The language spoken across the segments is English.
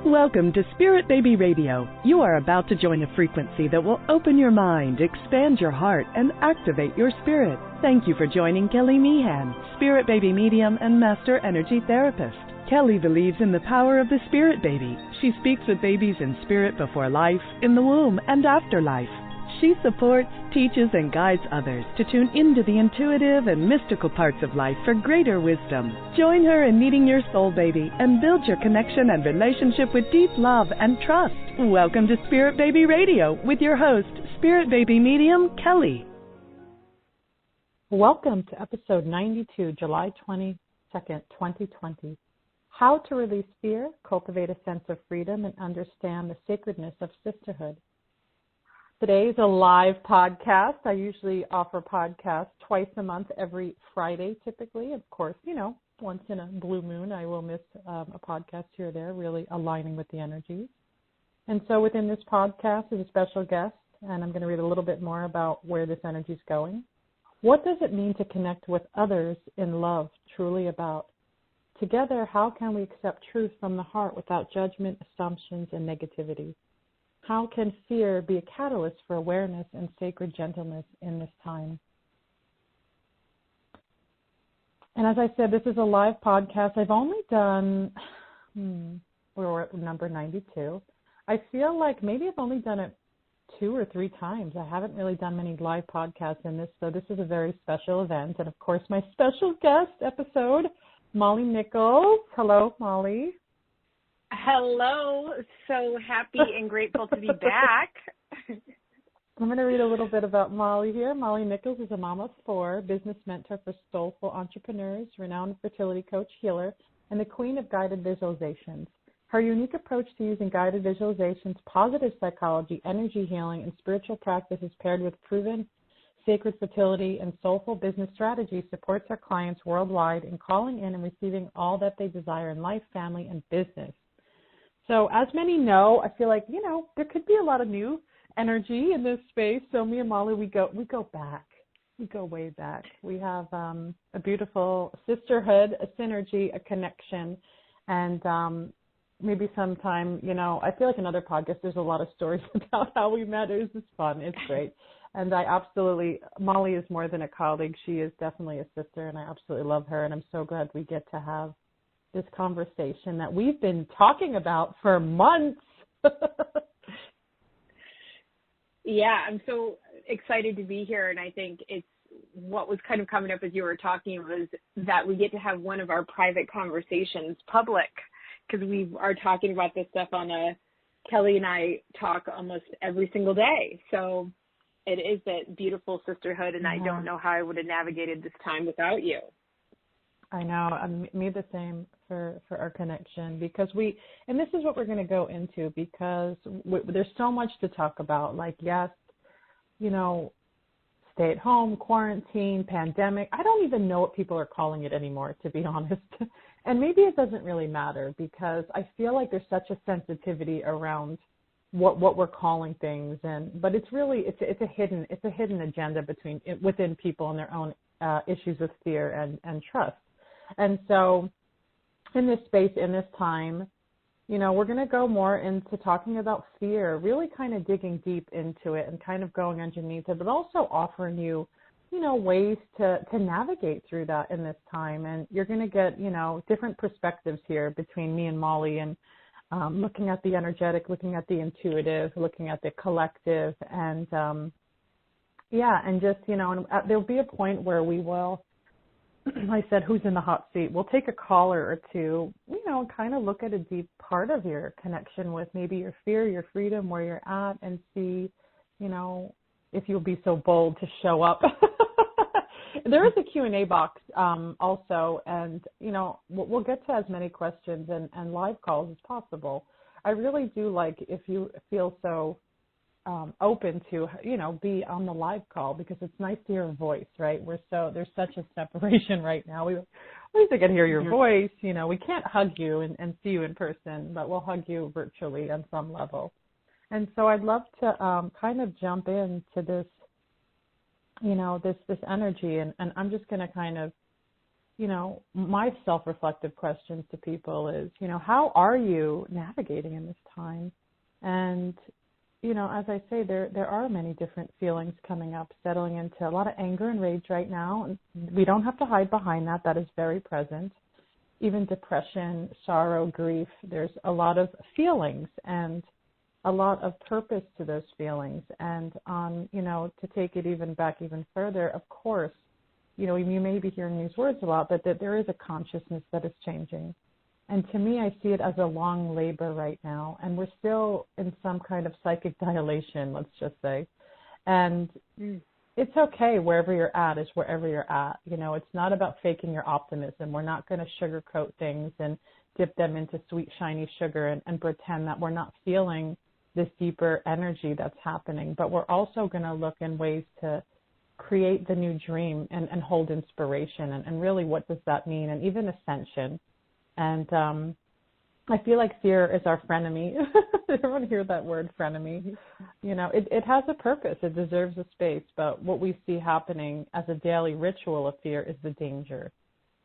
Welcome to Spirit Baby Radio. You are about to join a frequency that will open your mind, expand your heart, and activate your spirit. Thank you for joining Kelly Meehan, Spirit Baby Medium and Master Energy Therapist. Kelly believes in the power of the Spirit Baby. She speaks with babies in spirit before life, in the womb, and after life. She supports, teaches, and guides others to tune into the intuitive and mystical parts of life for greater wisdom. Join her in meeting your soul baby and build your connection and relationship with deep love and trust. Welcome to Spirit Baby Radio with your host, Spirit Baby Medium, Kelly. Welcome to episode 92, July 22nd, 2020. How to release fear, cultivate a sense of freedom, and understand the sacredness of sisterhood. Today is a live podcast. I usually offer podcasts twice a month, every Friday typically. Of course, once in a blue moon, I will miss a podcast here or there, really aligning with the energies. And so within this podcast is a special guest, and I'm going to read a little bit more about where this energy is going. What does it mean to connect with others in love, truly about? Together, how can we accept truth from the heart without judgment, assumptions, and negativity? How can fear be a catalyst for awareness and sacred gentleness in this time? And as I said, this is a live podcast. I've only done, we're at number 92. I feel like maybe I've only done it 2 or 3 times. I haven't really done many live podcasts in this, so this is a very special event. And of course, my special guest episode, Molly Nichols. Hello, Molly. Hello. So happy and grateful to be back. I'm going to read a little bit about Molly here. Molly Nichols is a mom of 4, business mentor for soulful entrepreneurs, renowned fertility coach, healer, and the queen of guided visualizations. Her unique approach to using guided visualizations, positive psychology, energy healing, and spiritual practices paired with proven sacred fertility and soulful business strategies supports her clients worldwide in calling in and receiving all that they desire in life, family, and business. So as many know, I feel like, there could be a lot of new energy in this space. So me and Molly, we go back. We go way back. We have a beautiful sisterhood, a synergy, a connection. And maybe sometime, I feel like another podcast, there's a lot of stories about how we met. It was just fun. It's great. And Molly is more than a colleague. She is definitely a sister, and I absolutely love her. And I'm so glad we get to have this conversation that we've been talking about for months. Yeah, I'm so excited to be here. And I think it's what was kind of coming up as you were talking was that we get to have one of our private conversations public, because we are talking about this stuff Kelly and I talk almost every single day. So it is that beautiful sisterhood, and I don't know how I would have navigated this time without you. I know. Me the same for our connection, because and this is what we're going to go into, because there's so much to talk about. Like, yes, stay at home, quarantine, pandemic. I don't even know what people are calling it anymore, to be honest. And maybe it doesn't really matter, because I feel like there's such a sensitivity around what we're calling things, but it's really it's a hidden agenda within people and their own issues of fear and trust. And so in this space, in this time, we're going to go more into talking about fear, really kind of digging deep into it and kind of going underneath it, but also offering you, ways to navigate through that in this time. And you're going to get, different perspectives here between me and Molly, and looking at the energetic, looking at the intuitive, looking at the collective, and and just, there'll be a point where we will, I said, who's in the hot seat? We'll take a caller or two, and kind of look at a deep part of your connection with maybe your fear, your freedom, where you're at, and see, if you'll be so bold to show up. There is a Q&A box also, and, we'll get to as many questions and live calls as possible. I really do like if you feel so open to, be on the live call, because it's nice to hear a voice, right? There's such a separation right now. We least I can hear your voice. We can't hug you and see you in person, but we'll hug you virtually on some level. And so I'd love to kind of jump into this, this energy, and I'm just going to kind of my self-reflective questions to people is, how are you navigating in this time? And, as I say, there are many different feelings coming up, settling into a lot of anger and rage right now. And we don't have to hide behind that. That is very present. Even depression, sorrow, grief, there's a lot of feelings and a lot of purpose to those feelings. And, to take it even further, of course, you may be hearing these words a lot, but that there is a consciousness that is changing. And to me, I see it as a long labor right now, and we're still in some kind of psychic dilation, let's just say. And it's okay, wherever you're at is wherever you're at. It's not about faking your optimism. We're not going to sugarcoat things and dip them into sweet, shiny sugar and pretend that we're not feeling this deeper energy that's happening. But we're also going to look in ways to create the new dream and hold inspiration. And really, what does that mean? And even ascension. And I feel like fear is our frenemy. Everyone hear that word, frenemy? It has a purpose. It deserves a space. But what we see happening as a daily ritual of fear is the danger.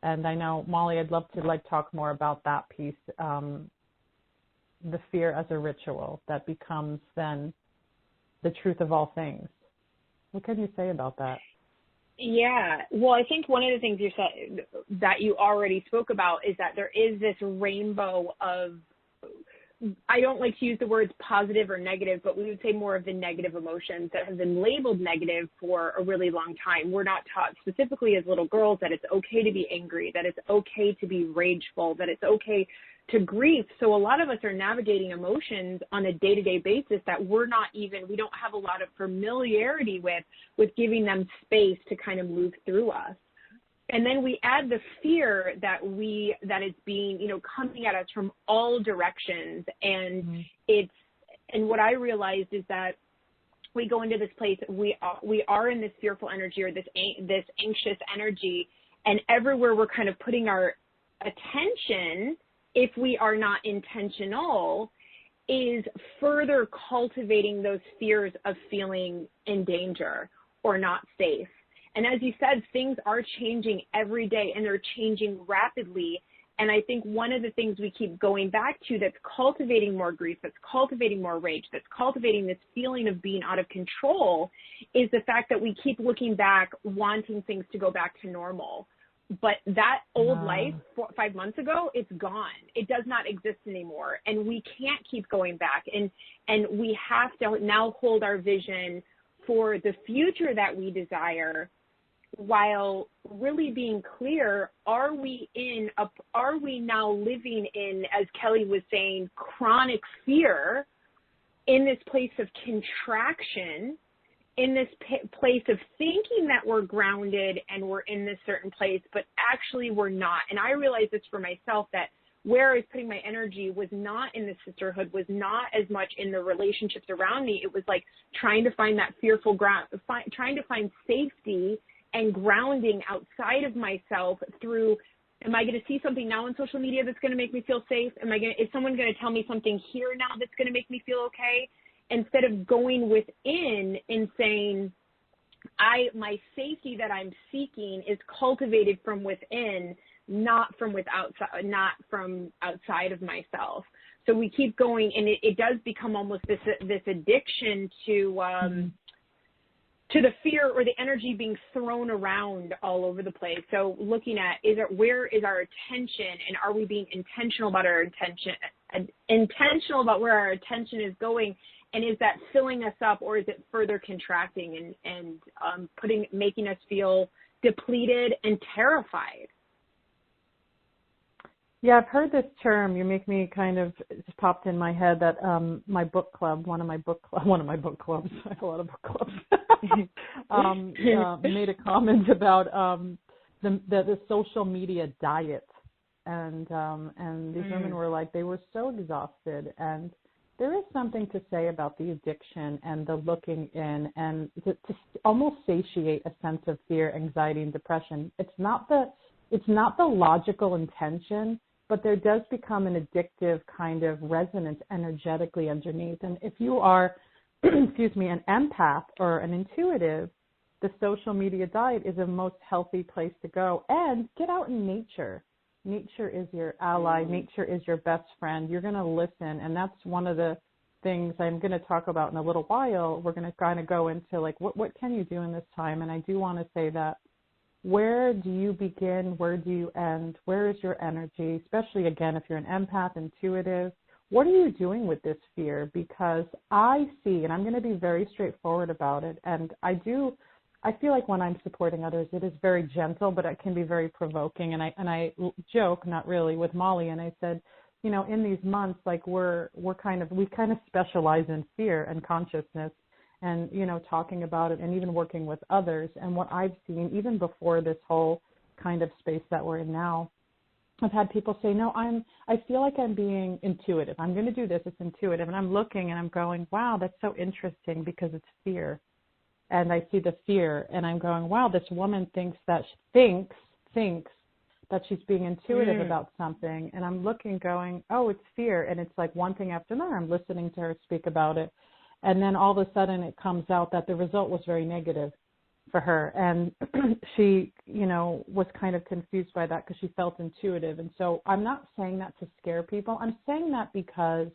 And I know, Molly, I'd love to talk more about that piece, the fear as a ritual that becomes then the truth of all things. What can you say about that? Yeah. Well, I think one of the things you said that you already spoke about is that there is this rainbow of, I don't like to use the words positive or negative, but we would say more of the negative emotions that have been labeled negative for a really long time. We're not taught specifically as little girls that it's okay to be angry, that it's okay to be rageful, that it's okay to grieve. So a lot of us are navigating emotions on a day-to-day basis that we don't have a lot of familiarity with giving them space to kind of move through us. And then we add the fear that is being, coming at us from all directions. And and what I realized is that we go into this place, we are in this fearful energy or this anxious energy, and everywhere we're kind of putting our attention, if we are not intentional, is further cultivating those fears of feeling in danger or not safe. And as you said, things are changing every day, and they're changing rapidly. And I think one of the things we keep going back to that's cultivating more grief, that's cultivating more rage, that's cultivating this feeling of being out of control is the fact that we keep looking back, wanting things to go back to normal. But that old life 5 months ago, it's gone. It does not exist anymore. And we can't keep going back. And we have to now hold our vision for the future that we desire, while really being clear, are we now living in, as Kelly was saying, chronic fear, in this place of contraction, in this place of thinking that we're grounded and we're in this certain place, but actually we're not. And I realized this for myself, that where I was putting my energy was not in the sisterhood, was not as much in the relationships around me. It was like trying to find that fearful ground, trying to find safety and grounding outside of myself through, am I going to see something now on social media that's going to make me feel safe? Is someone going to tell me something here now that's going to make me feel okay? Instead of going within and saying, my safety that I'm seeking is cultivated from within, not from outside of myself. So we keep going, and it does become almost this addiction to the fear or the energy being thrown around all over the place. So looking at where is our attention, and are we being intentional about our intentional about where our attention is going, and is that filling us up, or is it further contracting and making us feel depleted and terrified? Yeah, I've heard this term. You make me it just popped in my head that my book club, one of my book clubs, I have a lot of book clubs, made a comment about the social media diet, and these women were like, they were so exhausted, and there is something to say about the addiction and the looking in, and to almost satiate a sense of fear, anxiety, and depression. It's not the logical intention, but there does become an addictive kind of resonance energetically underneath. And if you are, an empath or an intuitive, the social media diet is a most healthy place to go. And get out in nature. Nature is your ally. Nature is your best friend. You're going to listen. And that's one of the things I'm going to talk about in a little while. We're going to kind of go into like, what can you do in this time? And I do want to say that where do you begin? Where do you end? Where is your energy? Especially, again, if you're an empath, intuitive, what are you doing with this fear? Because I see, and I'm going to be very straightforward about it, and I feel like when I'm supporting others, it is very gentle, but it can be very provoking. And I joke, not really, with Molly, and I said, you know, in these months, like we kind of specialize in fear and consciousness, and you know, talking about it, and even working with others. And what I've seen, even before this whole kind of space that we're in now, I've had people say, no, I feel like I'm being intuitive. I'm going to do this. It's intuitive, and I'm looking and I'm going, wow, that's so interesting because it's fear. And I see the fear, and I'm going, wow, this woman thinks that she's being intuitive about something. And I'm looking, going, oh, it's fear. And it's like one thing after another. I'm listening to her speak about it. And then all of a sudden it comes out that the result was very negative for her. And she, you know, was kind of confused by that because she felt intuitive. And so I'm not saying that to scare people. I'm saying that because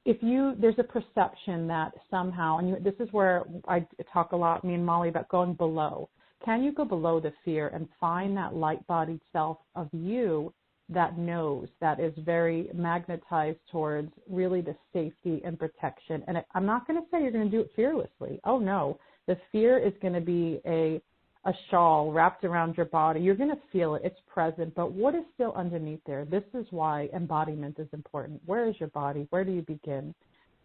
there's a perception that somehow, and this is where I talk a lot, me and Molly, about going below. Can you go below the fear and find that light-bodied self of you that knows, that is very magnetized towards really the safety and protection? And I'm not going to say you're going to do it fearlessly. Oh, no. The fear is going to be a shawl wrapped around your body. You're going to feel it. It's present. But what is still underneath there? This is why embodiment is important. Where is your body? Where do you begin?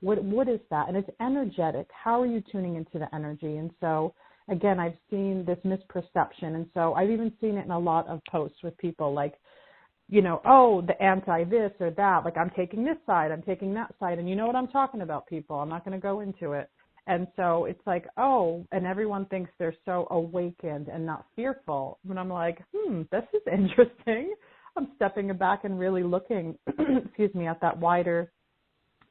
What is that? And it's energetic. How are you tuning into the energy? And so, again, I've seen this misperception. And so I've even seen it in a lot of posts with people like, you know, oh, the anti this or that. Like, I'm taking this side, I'm taking that side. And you know what I'm talking about, people. I'm not going to go into it. And so it's like, oh, and everyone thinks they're so awakened and not fearful. And I'm like, this is interesting. I'm stepping back and really looking, at that wider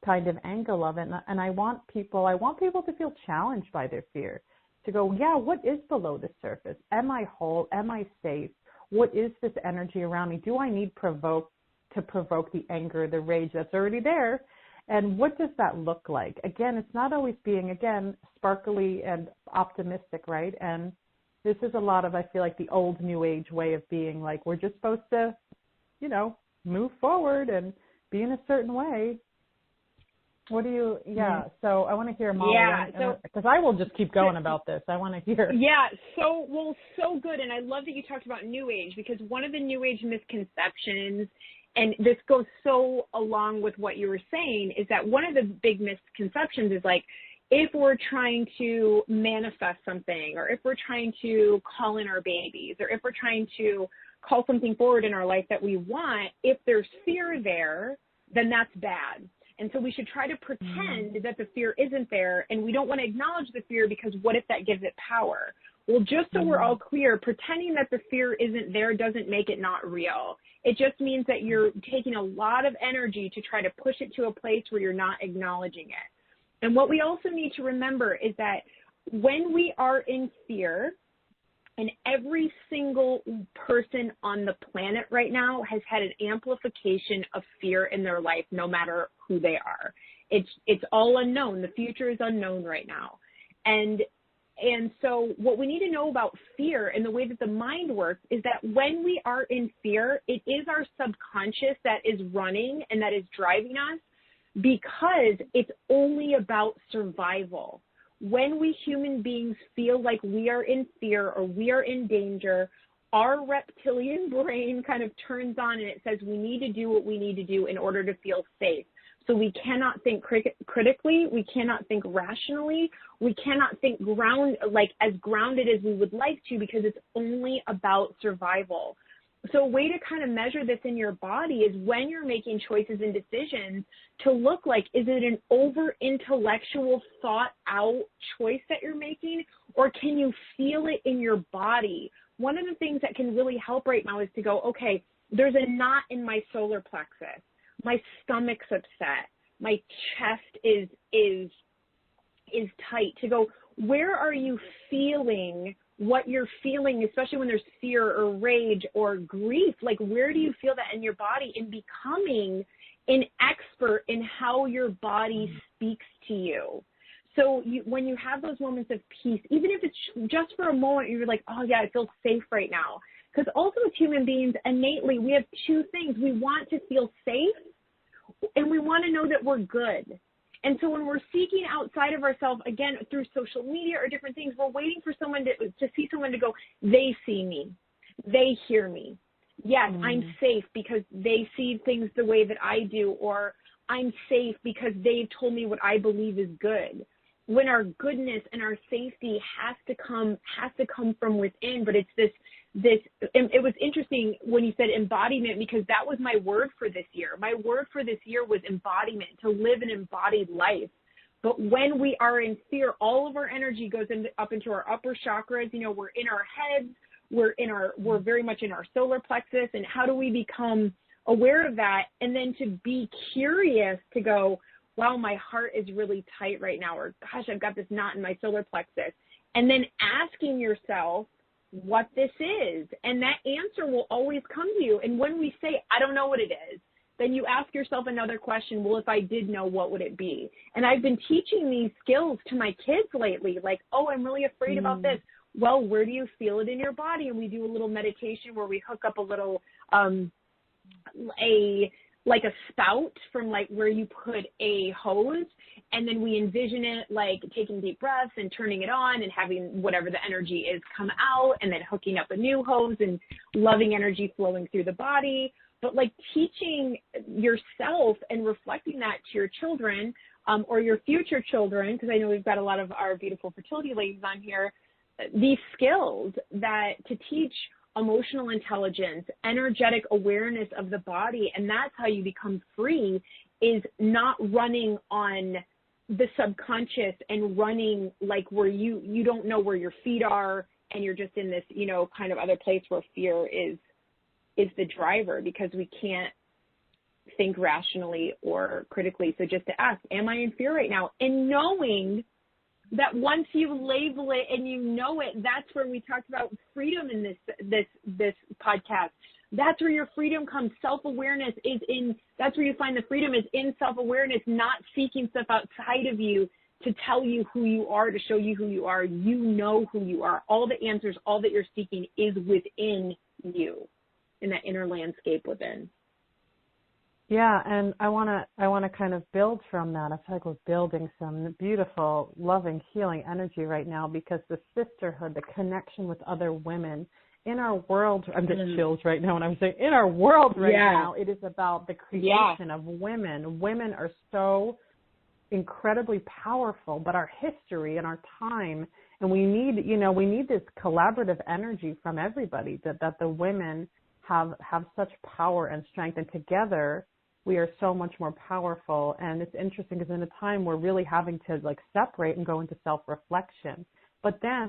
kind of angle of it. And I want people to feel challenged by their fear, to go, yeah, what is below the surface? Am I whole? Am I safe? What is this energy around me? Do I need to provoke the anger, the rage that's already there? And what does that look like? Again, it's not always being, sparkly and optimistic, right? And this is a lot of, I feel like, the old New Age way of being, like, we're just supposed to, you know, move forward and be in a certain way. What do you, so I want to hear Molly, because I will just keep going about this. I want to hear. Yeah, so good. And I love that you talked about New Age, because one of the New Age misconceptions, and this goes so along with what you were saying, is that one of the big misconceptions is like, if we're trying to manifest something, or if we're trying to call in our babies, or if we're trying to call something forward in our life that we want, if there's fear there, then that's bad. And so we should try to pretend that the fear isn't there, and we don't want to acknowledge the fear because what if that gives it power? Well, just so we're all clear, pretending that the fear isn't there doesn't make it not real. It just means that you're taking a lot of energy to try to push it to a place where you're not acknowledging it. And what we also need to remember is that when we are in fear, and every single person on the planet right now has had an amplification of fear in their life, no matter who they are. It's all unknown. The future is unknown right now. And so what we need to know about fear and the way that the mind works is that when we are in fear, it is our subconscious that is running and that is driving us, because it's only about survival. When we human beings feel like we are in fear or we are in danger, our reptilian brain kind of turns on and it says we need to do what we need to do in order to feel safe. So we cannot think critically, we cannot think rationally, we cannot think as grounded as we would like to, because it's only about survival. So a way to kind of measure this in your body is when you're making choices and decisions to look like, is it an over-intellectual, thought-out choice that you're making, or can you feel it in your body? One of the things that can really help right now is to go, okay, there's a knot in my solar plexus. My stomach's upset. My chest is tight. To go, where are you feeling what you're feeling, especially when there's fear or rage or grief? Like, where do you feel that in your body, and becoming an expert in how your body speaks to you? So when you have those moments of peace, even if it's just for a moment, you're like, oh yeah, I feel safe right now. Because also as human beings, innately, we have two things. We want to feel safe, and we want to know that we're good. And so when we're seeking outside of ourselves, again, through social media or different things, we're waiting for someone to see someone to go, they see me, they hear me. Yes, I'm safe because they see things the way that I do, or I'm safe because they've told me what I believe is good. When our goodness and our safety has to come from within, but it's this, it was interesting when you said embodiment, because that was my word for this year. My word for this year was embodiment, to live an embodied life. But when we are in fear, all of our energy goes up into our upper chakras. You know, we're in our heads, we're very much in our solar plexus. And how do we become aware of that? And then to be curious, to go, wow, my heart is really tight right now, or gosh, I've got this knot in my solar plexus. And then asking yourself what this is. And that answer will always come to you. And when we say, I don't know what it is, then you ask yourself another question. Well, if I did know, what would it be? And I've been teaching these skills to my kids lately, like, oh, I'm really afraid about this. Well, where do you feel it in your body? And we do a little meditation where we hook up a little, like a spout from like where you put a hose, and then we envision it like taking deep breaths and turning it on and having whatever the energy is come out, and then hooking up a new hose and loving energy flowing through the body. But like teaching yourself and reflecting that to your children, or your future children, because I know we've got a lot of our beautiful fertility ladies on here, these skills that to teach emotional intelligence, energetic awareness of the body, and that's how you become free, is not running on the subconscious and running like where you don't know where your feet are, and you're just in this, you know, kind of other place where fear is the driver, because we can't think rationally or critically. So just to ask, am I in fear right now? And knowing that once you label it and you know it, that's where we talked about freedom in this podcast. That's where your freedom comes. Self-awareness is in, that's where you find the freedom is in self-awareness, not seeking stuff outside of you to tell you who you are, to show you who you are. You know who you are. All the answers, all that you're seeking is within you, in that inner landscape within. Yeah, and I want to kind of build from that. I feel like we're building some beautiful, loving, healing energy right now, because the sisterhood, the connection with other women in our world, I'm getting chills right now when I'm saying in our world right now, it is about the creation of women. Women are so incredibly powerful, but our history and our time, and we need this collaborative energy from everybody, that the women have such power and strength, and together we are so much more powerful. And it's interesting because in a time we're really having to like separate and go into self-reflection. But then,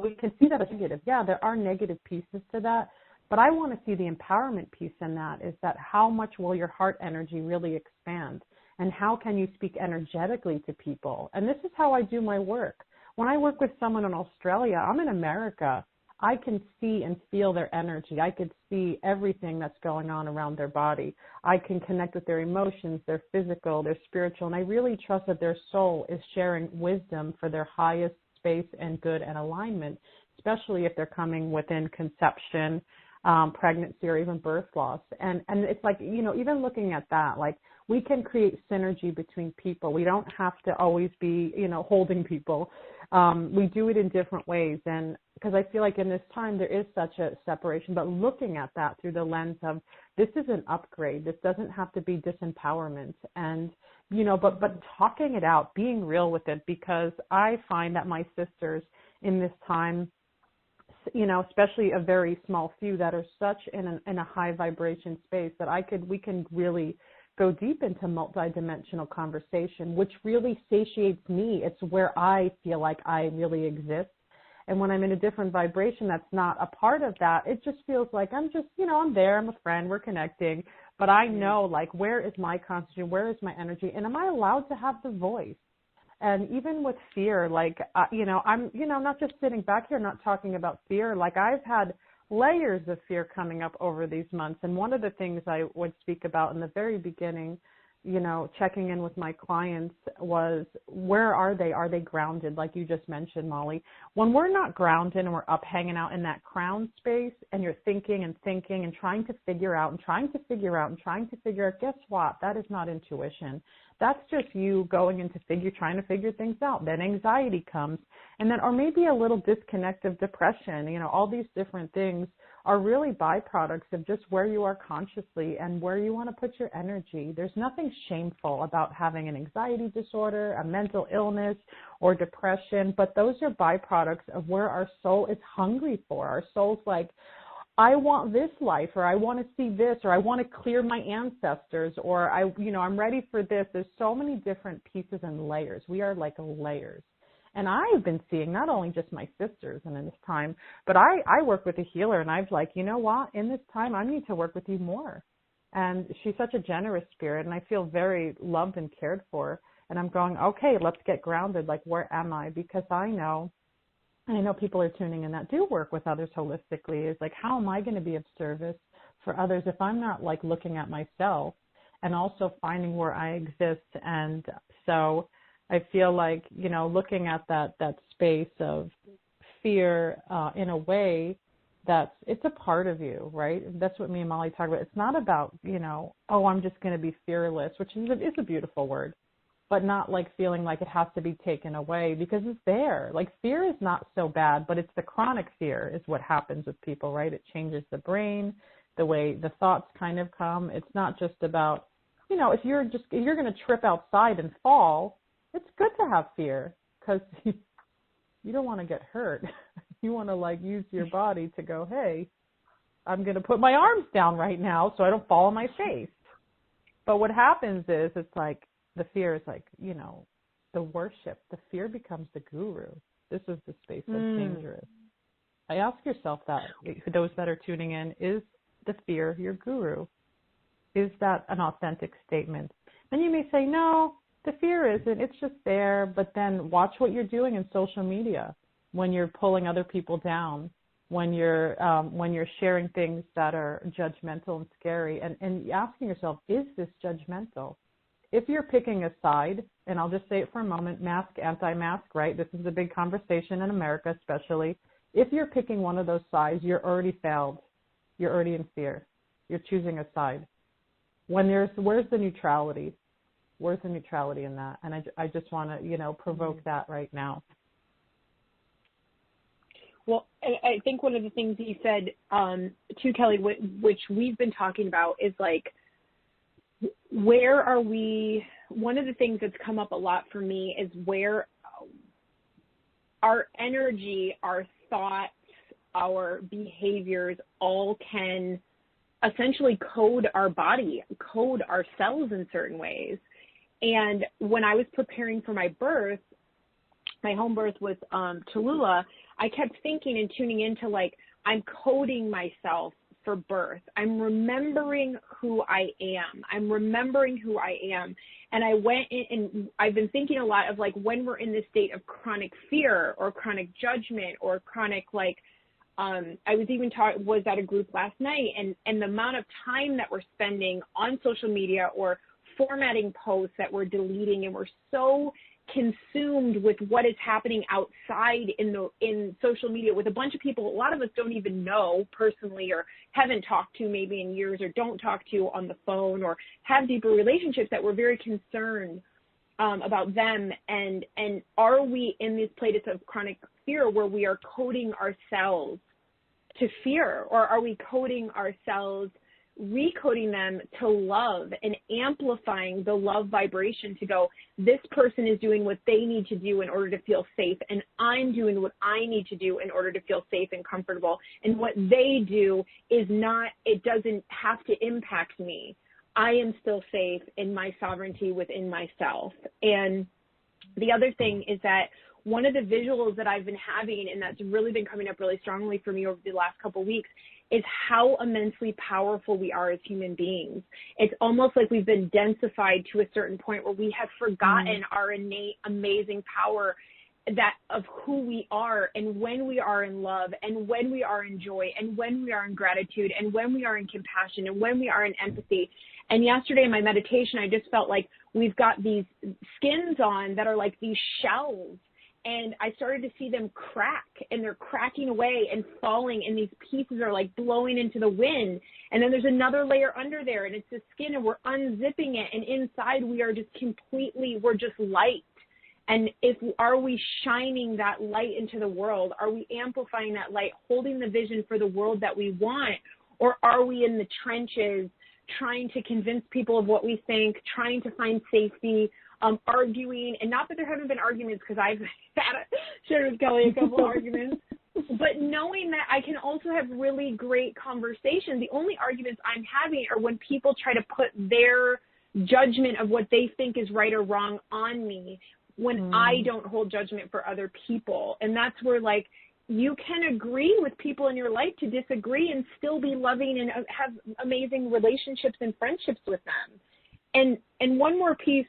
we can see that as negative. Yeah, there are negative pieces to that, but I want to see the empowerment piece in that, is that how much will your heart energy really expand, and how can you speak energetically to people? And this is how I do my work. When I work with someone in Australia, I'm in America. I can see and feel their energy. I could see everything that's going on around their body. I can connect with their emotions, their physical, their spiritual, and I really trust that their soul is sharing wisdom for their highest space and good and alignment, especially if they're coming within conception, pregnancy, or even birth loss. And it's like, even looking at that, like we can create synergy between people. We don't have to always be, holding people. We do it in different ways. And because I feel like in this time there is such a separation, but looking at that through the lens of this is an upgrade. This doesn't have to be disempowerment. And, but talking it out, being real with it, because I find that my sisters in this time, especially a very small few that are such in a high vibration space, that we can really go deep into multidimensional conversation, which really satiates me. It's where I feel like I really exist. And when I'm in a different vibration that's not a part of that, it just feels like I'm just, I'm there, I'm a friend, we're connecting. But I know, like, where is my concentration, where is my energy, and am I allowed to have the voice? And even with fear, like, I'm, not just sitting back here not talking about fear. Like, I've had layers of fear coming up over these months. And one of the things I would speak about in the very beginning, checking in with my clients was, where are they? Are they grounded? Like you just mentioned, Molly. When we're not grounded and we're up hanging out in that crown space and you're thinking and trying to figure out, guess what? That is not intuition. That's just you going into trying to figure things out. Then anxiety comes, and then, or maybe a little disconnect of depression. All these different things are really byproducts of just where you are consciously and where you want to put your energy. There's nothing shameful about having an anxiety disorder, a mental illness, or depression, but those are byproducts of where our soul is hungry for. Our soul's like, I want this life, or I want to see this, or I want to clear my ancestors, or I'm ready for this. There's so many different pieces and layers. We are like layers. And I've been seeing not only just my sisters and in this time, but I work with a healer, and I've like, you know what, in this time I need to work with you more. And she's such a generous spirit, and I feel very loved and cared for. And I'm going, okay, let's get grounded. Like, where am I? Because I know people are tuning in that do work with others holistically. Is like, how am I going to be of service for others if I'm not like looking at myself and also finding where I exist? And so I feel like, looking at that space of fear in a way it's a part of you, right? That's what me and Molly talk about. It's not about, I'm just going to be fearless, which is a beautiful word, but not like feeling like it has to be taken away, because it's there. Like, fear is not so bad, but it's the chronic fear is what happens with people, right? It changes the brain, the way the thoughts kind of come. It's not just about, if you're going to trip outside and fall, it's good to have fear, because you don't want to get hurt. You want to like use your body to go, hey, I'm going to put my arms down right now so I don't fall on my face. But what happens is, it's like, the fear is like, the worship. The fear becomes the guru. This is the space that's dangerous. I ask yourself that, those that are tuning in, is the fear your guru? Is that an authentic statement? And you may say, no, the fear isn't. It's just there. But then watch what you're doing in social media when you're pulling other people down, when you're sharing things that are judgmental and scary, and asking yourself, is this judgmental? If you're picking a side, and I'll just say it for a moment, mask, anti-mask, right? This is a big conversation in America especially. If you're picking one of those sides, you're already failed. You're already in fear. You're choosing a side. Where's the neutrality? Where's the neutrality in that? And I just want to, provoke that right now. Well, I think one of the things you said, too, Kelly, which we've been talking about, is like, where are we? One of the things that's come up a lot for me is where our energy, our thoughts, our behaviors all can essentially code our body, code our cells in certain ways. And when I was preparing for my birth, my home birth with Tallulah, I kept thinking and tuning into, like, I'm coding myself for birth. I'm remembering who I am. And I went in, and I've been thinking a lot of, like, when we're in this state of chronic fear or chronic judgment or chronic, like, I was at a group last night, and the amount of time that we're spending on social media or formatting posts that we're deleting, and we're so consumed with what is happening outside in social media with a bunch of people a lot of us don't even know personally, or haven't talked to maybe in years, or don't talk to on the phone, or have deeper relationships, that we're very concerned about them. And are we in this place of chronic fear where we are coding ourselves to fear, or are we coding ourselves, recoding them to love and amplifying the love vibration to go, this person is doing what they need to do in order to feel safe, and I'm doing what I need to do in order to feel safe and comfortable, and what they do is not, it doesn't have to impact me. I am still safe in my sovereignty within myself. And the other thing is that one of the visuals that I've been having, and that's really been coming up really strongly for me over the last couple of weeks, is how immensely powerful we are as human beings. It's almost like we've been densified to a certain point where we have forgotten our innate, amazing power that of who we are, and when we are in love, and when we are in joy, and when we are in gratitude, and when we are in compassion, and when we are in empathy. And yesterday in my meditation, I just felt like we've got these skins on that are like these shells. And I started to see them crack, and they're cracking away and falling, and these pieces are like blowing into the wind. And then there's another layer under there, and it's the skin, and we're unzipping it. And inside we are just we're just light. And are we shining that light into the world? Are we amplifying that light, holding the vision for the world that we want? Or are we in the trenches trying to convince people of what we think, trying to find safety, arguing? And not that there haven't been arguments, because I've shared with Kelly a couple arguments, but knowing that I can also have really great conversations. The only arguments I'm having are when people try to put their judgment of what they think is right or wrong on me, when I don't hold judgment for other people. And that's where, like, you can agree with people in your life to disagree and still be loving and have amazing relationships and friendships with them. And one more piece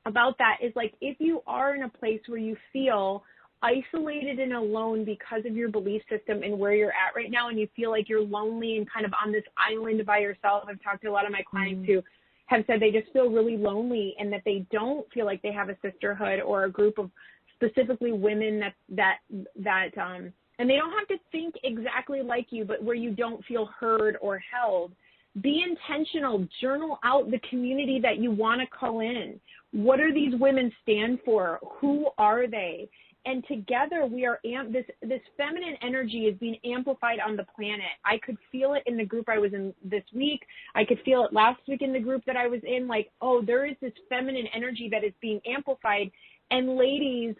about that is, like, if you are in a place where you feel isolated and alone because of your belief system and where you're at right now, and you feel like you're lonely and kind of on this island by yourself, I've talked to a lot of my clients who have said they just feel really lonely, and that they don't feel like they have a sisterhood or a group of specifically women that and they don't have to think exactly like you, but where you don't feel heard or held. Be intentional. Journal out the community that you want to call in. What do these women stand for? Who are they? And together we are, this feminine energy is being amplified on the planet. I could feel it in the group I was in this week. I could feel it last week in the group that I was in. Like, oh, there is this feminine energy that is being amplified. And ladies,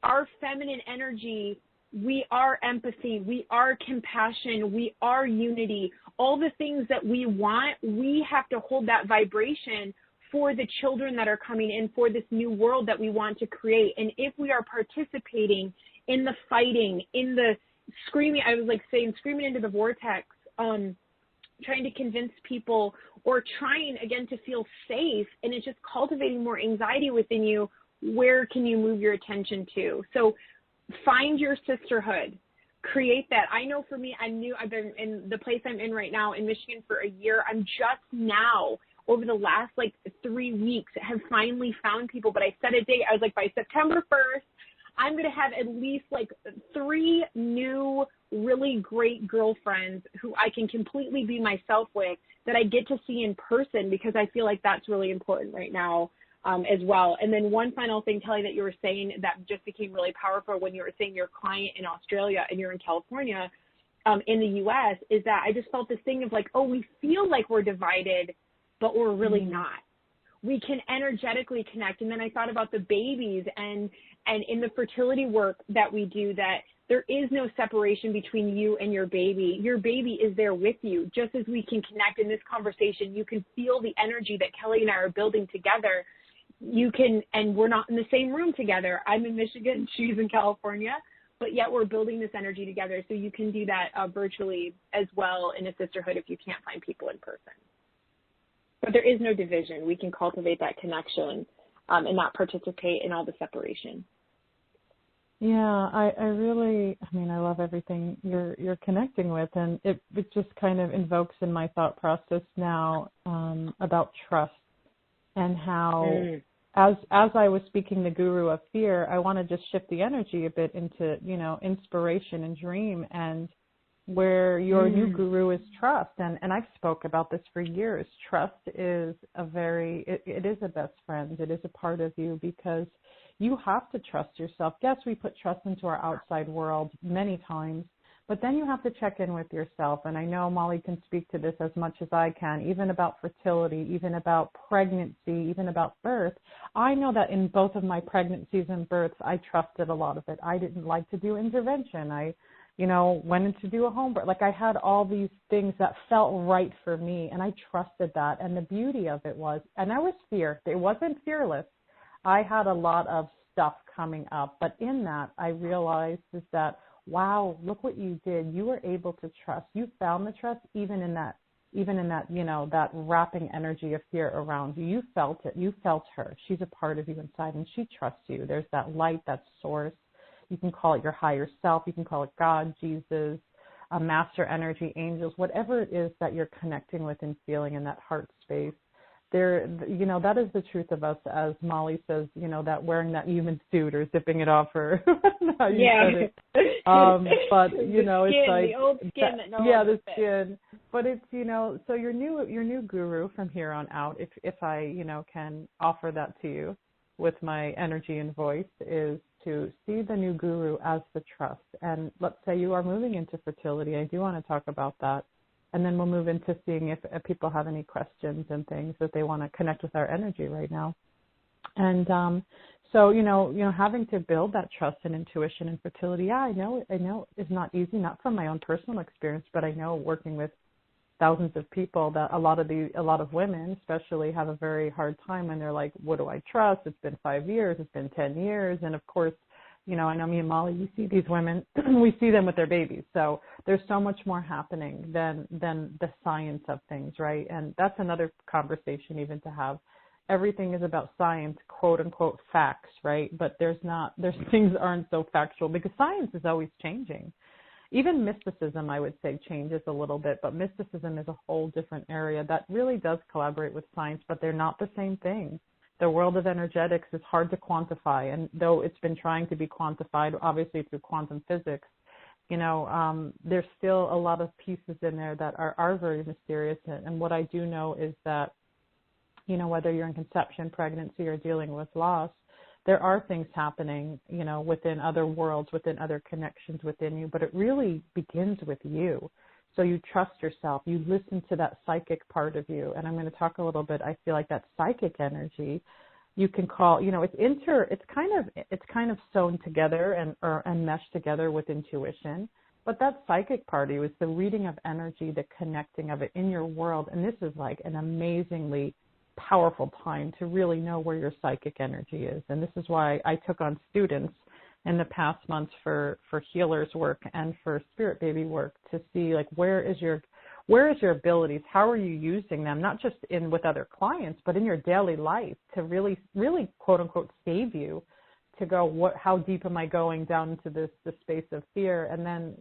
our feminine energy, we are empathy, we are compassion, we are unity. All the things that we want, we have to hold that vibration for the children that are coming in, for this new world that we want to create. And if we are participating in the fighting, in the screaming, I was like saying, screaming into the vortex, trying to convince people, or trying, again, to feel safe, and it's just cultivating more anxiety within you, where can you move your attention to? So find your sisterhood. Create that. I know for me, I've been in the place I'm in right now in Michigan for a year. I'm just now, over the last 3 weeks, have finally found people. But I set a date. I was like, by September 1st, I'm going to have at least 3 new really great girlfriends who I can completely be myself with, that I get to see in person, because I feel like that's really important right now as well. And then one final thing, Kelly, that you were saying that just became really powerful when you were saying your client in Australia and you're in California, in the U.S., is that I just felt this thing of we feel like we're divided, but we're really not. We can energetically connect. And then I thought about the babies and in the fertility work that we do, that there is no separation between you and your baby. Your baby is there with you. Just as we can connect in this conversation, you can feel the energy that Kelly and I are building together. You can, and we're not in the same room together. I'm in Michigan, she's in California, but yet we're building this energy together. So you can do that virtually as well in a sisterhood if you can't find people in person. But there is no division. We can cultivate that connection and not participate in all the separation. Yeah, I love everything you're connecting with, and it just kind of invokes in my thought process now about trust, and how as I was speaking the guru of fear, I want to just shift the energy a bit into, inspiration and dream, and where your new guru is trust. And I've spoke about this for years. Trust is it is a best friend. It is a part of you, because you have to trust yourself. Yes, we put trust into our outside world many times, but then you have to check in with yourself. And I know Molly can speak to this as much as I can, even about fertility, even about pregnancy, even about birth. I know that in both of my pregnancies and births, I trusted a lot of it. I didn't like to do intervention. I went in to do a home birth. I had all these things that felt right for me, and I trusted that. And the beauty of it was, and I was fierce. It wasn't fearless. I had a lot of stuff coming up, but in that I realized is that wow, look what you did. You were able to trust. You found the trust even in that, that wrapping energy of fear around you. You felt it. You felt her. She's a part of you inside, and she trusts you. There's that light, that source. You can call it your higher self. You can call it God, Jesus, a master energy, angels, whatever it is that you're connecting with and feeling in that heart space. There, that is the truth of us, as Molly says, that wearing that human suit or zipping it off, or how you said it. But, it's like, the old skin that no the fits. skin. But it's, so your new guru from here on out, if I, can offer that to you with my energy and voice, is to see the new guru as the trust. And let's say you are moving into fertility. I do want to talk about that. And then we'll move into seeing if people have any questions and things that they want to connect with our energy right now. And so, having to build that trust and intuition and fertility, I know it's not easy, not from my own personal experience, but I know working with thousands of people that a lot of women especially have a very hard time when they're like, what do I trust? It's been 5 years, it's been 10 years. And of course, I know me and Molly, we see these women, we see them with their babies. So there's so much more happening than the science of things, right? And that's another conversation even to have. Everything is about science, quote unquote facts, right? But there's things aren't so factual because science is always changing. Even mysticism, I would say, changes a little bit, but mysticism is a whole different area that really does collaborate with science, but they're not the same thing. The world of energetics is hard to quantify, and though it's been trying to be quantified, obviously through quantum physics, there's still a lot of pieces in there that are very mysterious. And what I do know is that, whether you're in conception, pregnancy, or dealing with loss, there are things happening, within other worlds, within other connections within you, but it really begins with you. So you trust yourself, you listen to that psychic part of you. And I'm going to talk a little bit, I feel like that psychic energy, you can call, it's kind of sewn together and meshed together with intuition. But that psychic part is the reading of energy, the connecting of it in your world. And this is like an amazingly powerful time to really know where your psychic energy is. And this is why I took on students in the past months for healers work and for spirit baby work to see like where is your abilities, how are you using them, not just with other clients, but in your daily life to really quote unquote save you, to go how deep am I going down into the space of fear. And then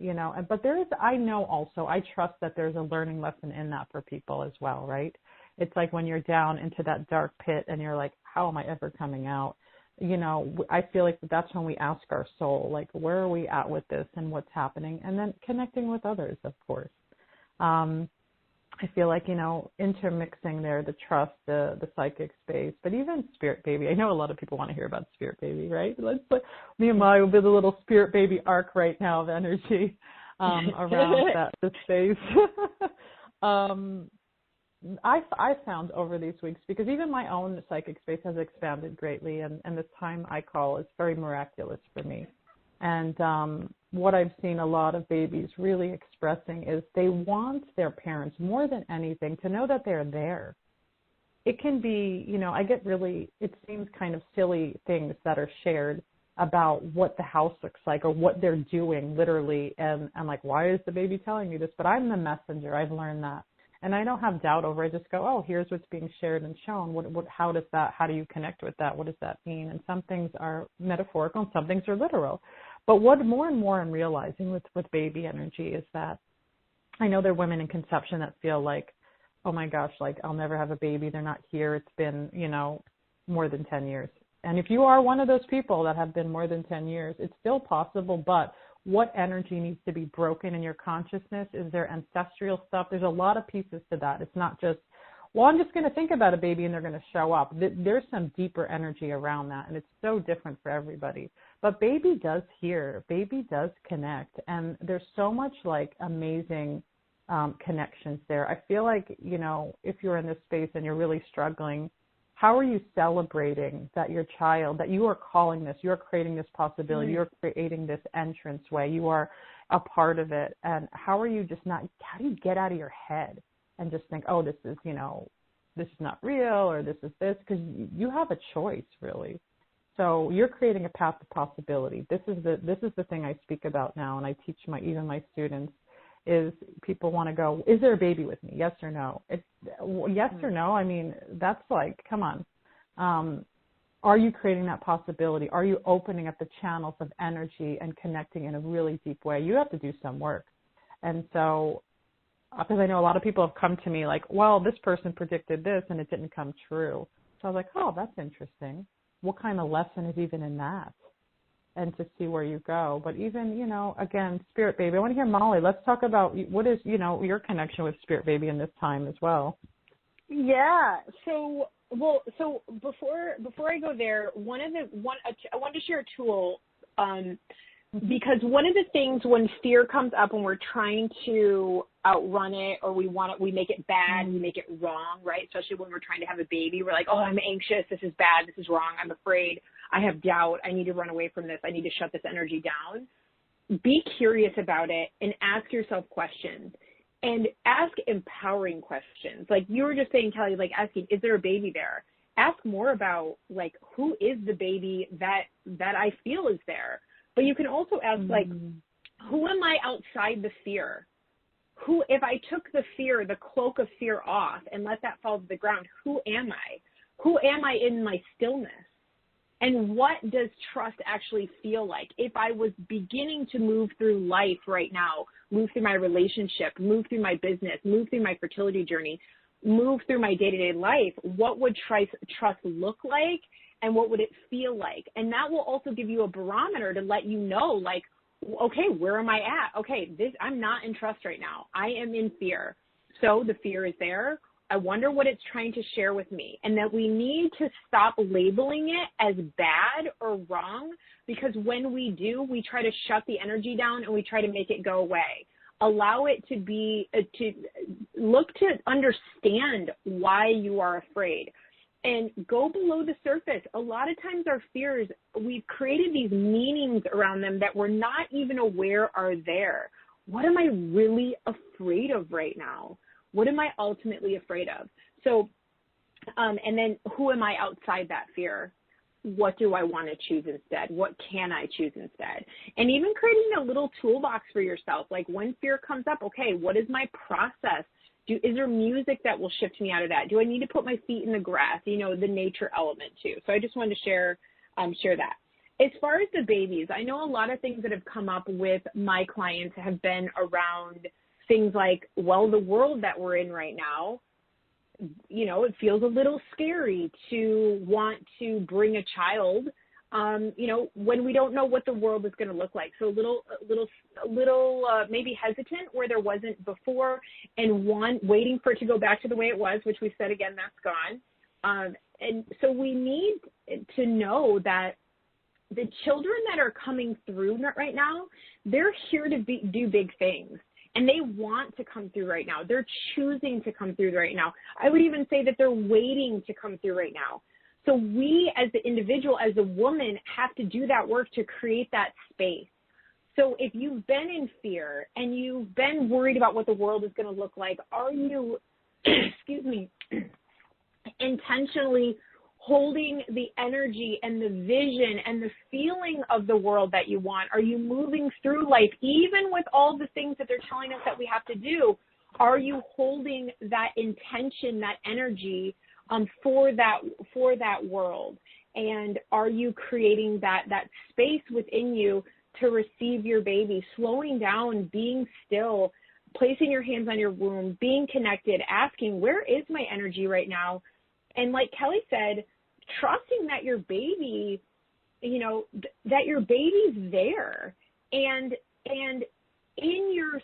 but I trust that there's a learning lesson in that for people as well, right? It's like when you're down into that dark pit and you're like, how am I ever coming out? I feel like that's when we ask our soul, like, where are we at with this and what's happening? And then connecting with others, of course. I feel like, intermixing there, the trust, the psychic space, but even spirit baby. I know a lot of people want to hear about spirit baby, right? Me and Molly will be the little spirit baby arc right now of energy around the space. I found over these weeks, because even my own psychic space has expanded greatly, and this time I call is very miraculous for me. And what I've seen a lot of babies really expressing is they want their parents more than anything to know that they're there. It can be, it seems kind of silly things that are shared about what the house looks like or what they're doing literally. And I'm like, why is the baby telling me this? But I'm the messenger. I've learned that. And I don't have doubt over it. I just go, oh, here's what's being shared and shown. How do you connect with that? What does that mean? And some things are metaphorical and some things are literal. But what more and more I'm realizing with baby energy is that I know there are women in conception that feel like, oh my gosh, like I'll never have a baby. They're not here. It's been, more than 10 years. And if you are one of those people that have been more than 10 years, it's still possible, but what energy needs to be broken in your consciousness? Is there ancestral stuff? There's a lot of pieces to that. It's not just, well, I'm just going to think about a baby and they're going to show up. There's some deeper energy around that, and it's so different for everybody. But baby does hear. Baby does connect, and there's so much like amazing connections there. I feel like, if you're in this space and you're really struggling, how are you celebrating that your child, that you are calling this, you're creating this possibility, you're creating this entranceway, you are a part of it, and how do you get out of your head and just think, oh, this is not real, or this is this, because you have a choice, really. So you're creating a path of possibility. This is the thing I speak about now, and I teach even my students, is people want to go, is there a baby with me? Yes or no? Yes or no, I mean, that's like, come on. Are you creating that possibility? Are you opening up the channels of energy and connecting in a really deep way? You have to do some work. And so, because I know a lot of people have come to me like, well, this person predicted this and it didn't come true. So I was like, oh, that's interesting. What kind of lesson is even in that? And to see where you go. But even, you know, again, Spirit Baby, I want to hear Molly. Let's talk about what is, you know, your connection with Spirit Baby in this time as well. Yeah. So before I go there, I wanted to share a tool, because one of the things when fear comes up and we're trying to outrun it, or we make it bad, we make it wrong, right? Especially when we're trying to have a baby, we're like, oh, I'm anxious, this is bad, this is wrong, I'm afraid, I have doubt, I need to run away from this, I need to shut this energy down. Be curious about it and ask yourself questions. And ask empowering questions. Like you were just saying, Kelly, like asking, is there a baby there? Ask more about, like, who is the baby that I feel is there? But you can also ask, like, who am I outside the fear? Who, if I took the fear, the cloak of fear off and let that fall to the ground, who am I? Who am I in my stillness? And what does trust actually feel like? If I was beginning to move through life right now, move through my relationship, move through my business, move through my fertility journey, move through my day-to-day life, what would trust look like and what would it feel like? And that will also give you a barometer to let you know, like, okay, where am I at? Okay, I'm not in trust right now. I am in fear. So the fear is there. I wonder what it's trying to share with me, and that we need to stop labeling it as bad or wrong, because when we do, we try to shut the energy down and we try to make it go away. Allow it to be, to look to understand why you are afraid and go below the surface. A lot of times our fears, we've created these meanings around them that we're not even aware are there. What am I really afraid of right now? What am I ultimately afraid of? So, and then who am I outside that fear? What do I want to choose instead? What can I choose instead? And even creating a little toolbox for yourself, like when fear comes up, okay, what is my process? Is there music that will shift me out of that? Do I need to put my feet in the grass? You know, the nature element too. So I just wanted to share that. As far as the babies, I know a lot of things that have come up with my clients have been around things like, well, the world that we're in right now, you know, it feels a little scary to want to bring a child, you know, when we don't know what the world is going to look like. So a little maybe hesitant where there wasn't before, and waiting for it to go back to the way it was, which we said again, that's gone. And so we need to know that the children that are coming through right now, they're here to do big things. And they want to come through right now. They're choosing to come through right now. I would even say that they're waiting to come through right now. So we as the individual, as a woman, have to do that work to create that space. So if you've been in fear and you've been worried about what the world is going to look like, are you, excuse me, intentionally holding the energy and the vision and the feeling of the world that you want? Are you moving through life, even with all the things that they're telling us that we have to do? Are you holding that intention, that energy for that world? And are you creating that space within you to receive your baby, slowing down, being still, placing your hands on your womb, being connected, asking, where is my energy right now? And like Kelly said, trusting that your baby, you know, that your baby's there, and in your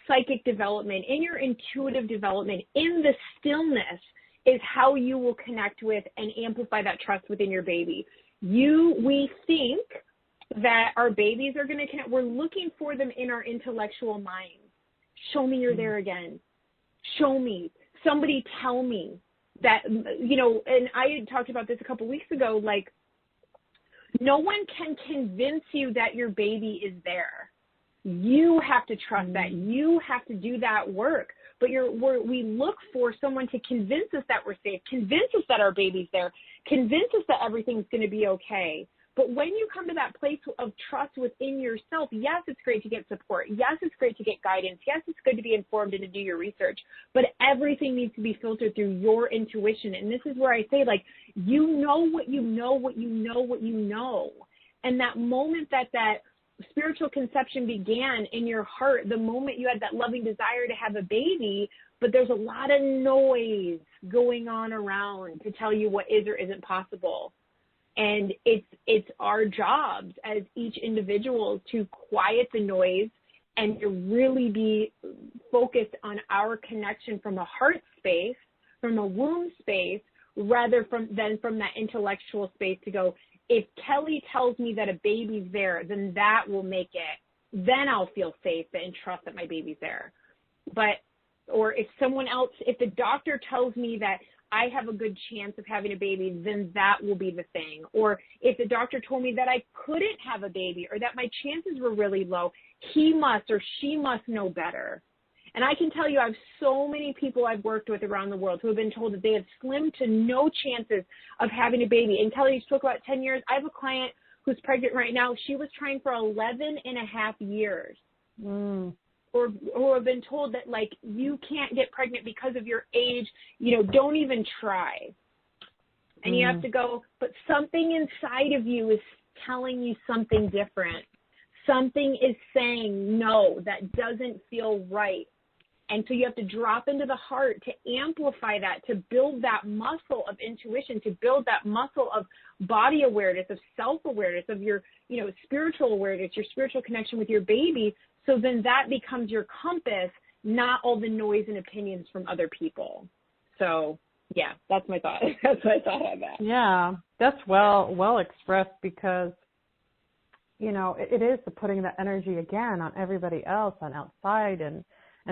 psychic development, in your intuitive development, in the stillness is how you will connect with and amplify that trust within your baby. We think that our babies are going to connect. We're looking for them in our intellectual minds. Show me you're there again. Show me. Somebody tell me. That, you know, and I had talked about this a couple weeks ago, like, no one can convince you that your baby is there. You have to trust that. You have to do that work. but we look for someone to convince us that we're safe, convince us that our baby's there, convince us that everything's going to be okay. But when you come to that place of trust within yourself, yes, it's great to get support. Yes, it's great to get guidance. Yes, it's good to be informed and to do your research. But everything needs to be filtered through your intuition. And this is where I say, like, you know what you know, what you know, what you know. And that moment that spiritual conception began in your heart, the moment you had that loving desire to have a baby, but there's a lot of noise going on around to tell you what is or isn't possible. And it's our jobs as each individual to quiet the noise and to really be focused on our connection from a heart space, from a womb space, rather than from that intellectual space to go, if Kelly tells me that a baby's there, then that will make it. Then I'll feel safe and trust that my baby's there. Or if the doctor tells me that I have a good chance of having a baby, then that will be the thing. Or if the doctor told me that I couldn't have a baby or that my chances were really low, he must or she must know better. And I can tell you, I have so many people I've worked with around the world who have been told that they have slim to no chances of having a baby. And Kelly, you spoke about 10 years. I have a client who's pregnant right now. She was trying for 11 and a half years. Or who have been told that, like, you can't get pregnant because of your age, don't even try. And you have to go, but something inside of you is telling you something different. Something is saying, no, that doesn't feel right. And so you have to drop into the heart to amplify that, to build that muscle of intuition, to build that muscle of body awareness, of self-awareness, of your, spiritual awareness, your spiritual connection with your baby. So then that becomes your compass, not all the noise and opinions from other people. So, yeah, that's my thought. That's my thought on that. Yeah, that's well expressed because, it is the putting the energy again on everybody else, on outside. And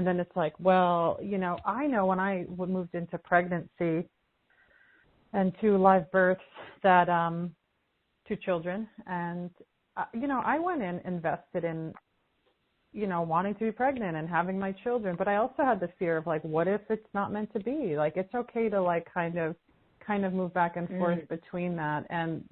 then it's like, well, I know when I moved into pregnancy and 2 live births that 2 children. And, I went in, invested in, wanting to be pregnant and having my children. But I also had the fear of, like, what if it's not meant to be? Like, it's okay to, like, kind of move back and forth between that. And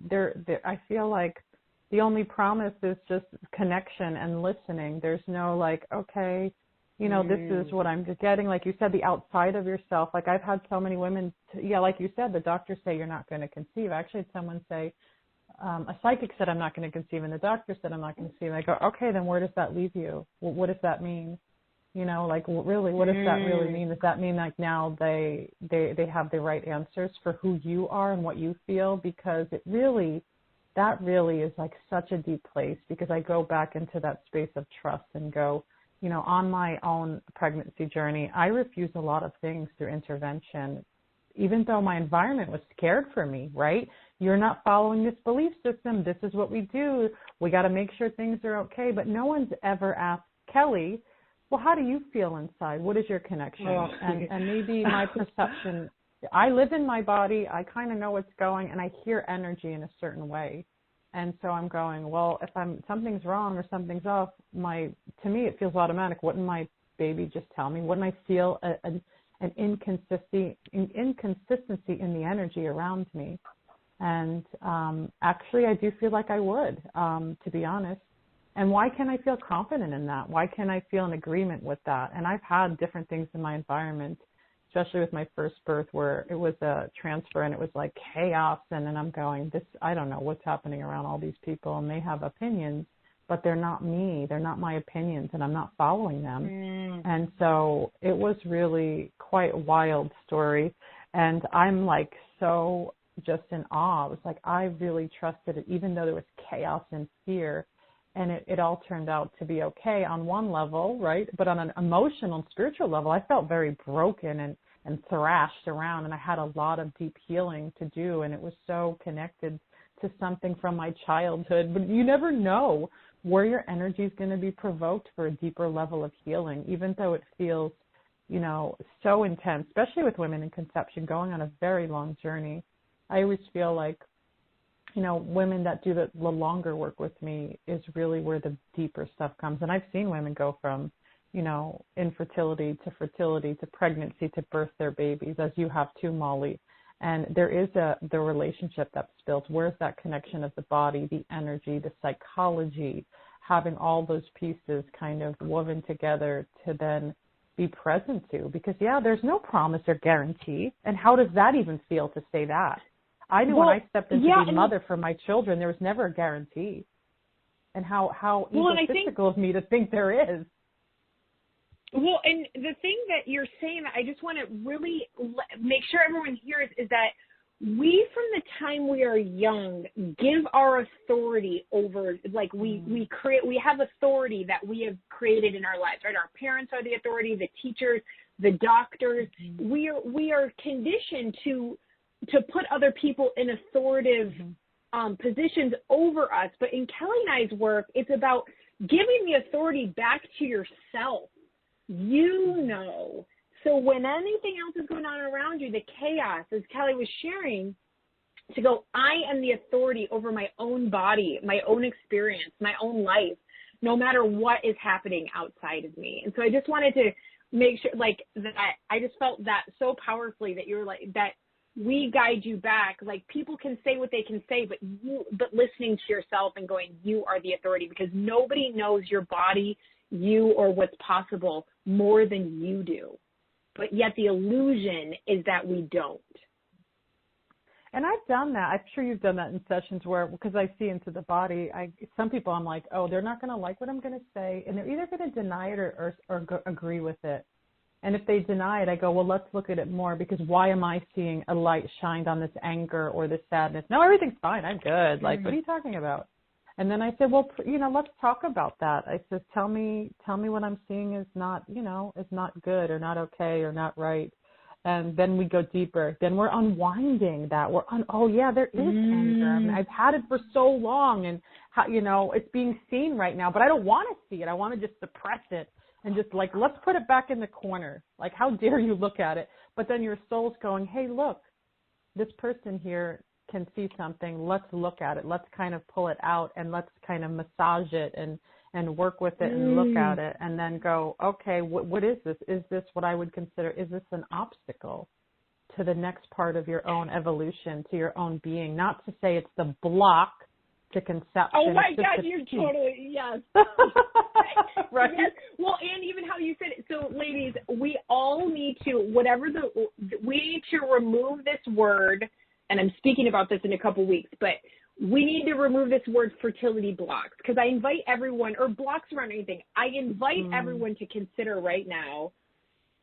I feel like the only promise is just connection and listening. There's no, like, okay, this is what I'm getting. Like you said, the outside of yourself. Like, I've had so many women, like you said, the doctors say you're not going to conceive. I actually had someone say, a psychic said I'm not going to conceive, and the doctor said I'm not going to conceive. I go, okay, then where does that leave you? What does that mean? Like, really, what does that really mean? Does that mean, like, now they have the right answers for who you are and what you feel? Because that really is, like, such a deep place, because I go back into that space of trust and go, on my own pregnancy journey, I refused a lot of things through intervention, even though my environment was scared for me, right? You're not following this belief system. This is what we do. We got to make sure things are okay. But no one's ever asked, Kelly, well, how do you feel inside? What is your connection? And maybe my perception, I live in my body. I kind of know what's going, and I hear energy in a certain way. And so I'm going, well, if something's wrong or something's off, to me it feels automatic. Wouldn't my baby just tell me? Wouldn't I feel an inconsistency in the energy around me? And actually, I do feel like I would, to be honest. And why can't I feel confident in that? Why can't I feel in agreement with that? And I've had different things in my environment, especially with my first birth, where it was a transfer and it was like chaos. And then I'm going, I don't know what's happening around all these people, and they have opinions, but they're not me. They're not my opinions, and I'm not following them. And so it was really quite a wild story. And I'm like so just in awe. It was like I really trusted it, even though there was chaos and fear. And it all turned out to be okay on one level, right? But on an emotional and spiritual level, I felt very broken and thrashed around, and I had a lot of deep healing to do, and it was so connected to something from my childhood. But you never know where your energy is going to be provoked for a deeper level of healing, even though it feels, so intense, especially with women in conception going on a very long journey. I always feel like, women that do the longer work with me is really where the deeper stuff comes. And I've seen women go from, infertility to fertility to pregnancy to birth their babies, as you have too, Molly. And there is the relationship that's built. Where's that connection of the body, the energy, the psychology, having all those pieces kind of woven together to then be present to? Because, there's no promise or guarantee. And how does that even feel to say that? I knew when I stepped into being mother for my children, there was never a guarantee. And how egotistical of me to think there is. Well, and the thing that you're saying, I just want to really make sure everyone hears, is that we, from the time we are young, give our authority over, like we have authority that we have created in our lives, right? Our parents are the authority, the teachers, the doctors. We are conditioned to put other people in authoritative positions over us. But in Kelly and I's work, it's about giving the authority back to yourself. So when anything else is going on around you, the chaos, as Kelly was sharing, to go, I am the authority over my own body, my own experience, my own life, no matter what is happening outside of me. And so I just wanted to make sure, like, that I just felt that so powerfully, that you're like, that we guide you back. Like, people can say what they can say, but listening to yourself and going, you are the authority, because nobody knows your body, you, or what's possible more than you do. But yet the illusion is that we don't. And I've done that. I'm sure you've done that in sessions where, because I see into the body, some people I'm like, oh, they're not going to like what I'm going to say. And they're either going to deny it or agree with it. And if they deny it, I go, well, let's look at it more, because why am I seeing a light shined on this anger or this sadness? No, everything's fine. I'm good. Like, what are you talking about? And then I said, well, let's talk about that. I said, tell me what I'm seeing is not, is not good or not okay or not right. And then we go deeper. Then we're unwinding that. There is anger. I mean, I've had it for so long, and it's being seen right now, but I don't want to see it. I want to just suppress it and just like, let's put it back in the corner. Like, how dare you look at it? But then your soul's going, hey, look, this person here can see something. Let's look at it. Let's kind of pull it out, and let's kind of massage it and work with it and look at it, and then go, okay, what is this? Is this what I would consider, is this an obstacle to the next part of your own evolution, to your own being? Not to say it's the block to conception. Oh my God, you're totally, yes. Right. Yes. Well, and even how you said it. So ladies, we all need to, we need to remove this word, and I'm speaking about this in a couple weeks, but we need to remove this word fertility blocks, because I invite everyone, or blocks around anything, I invite everyone to consider right now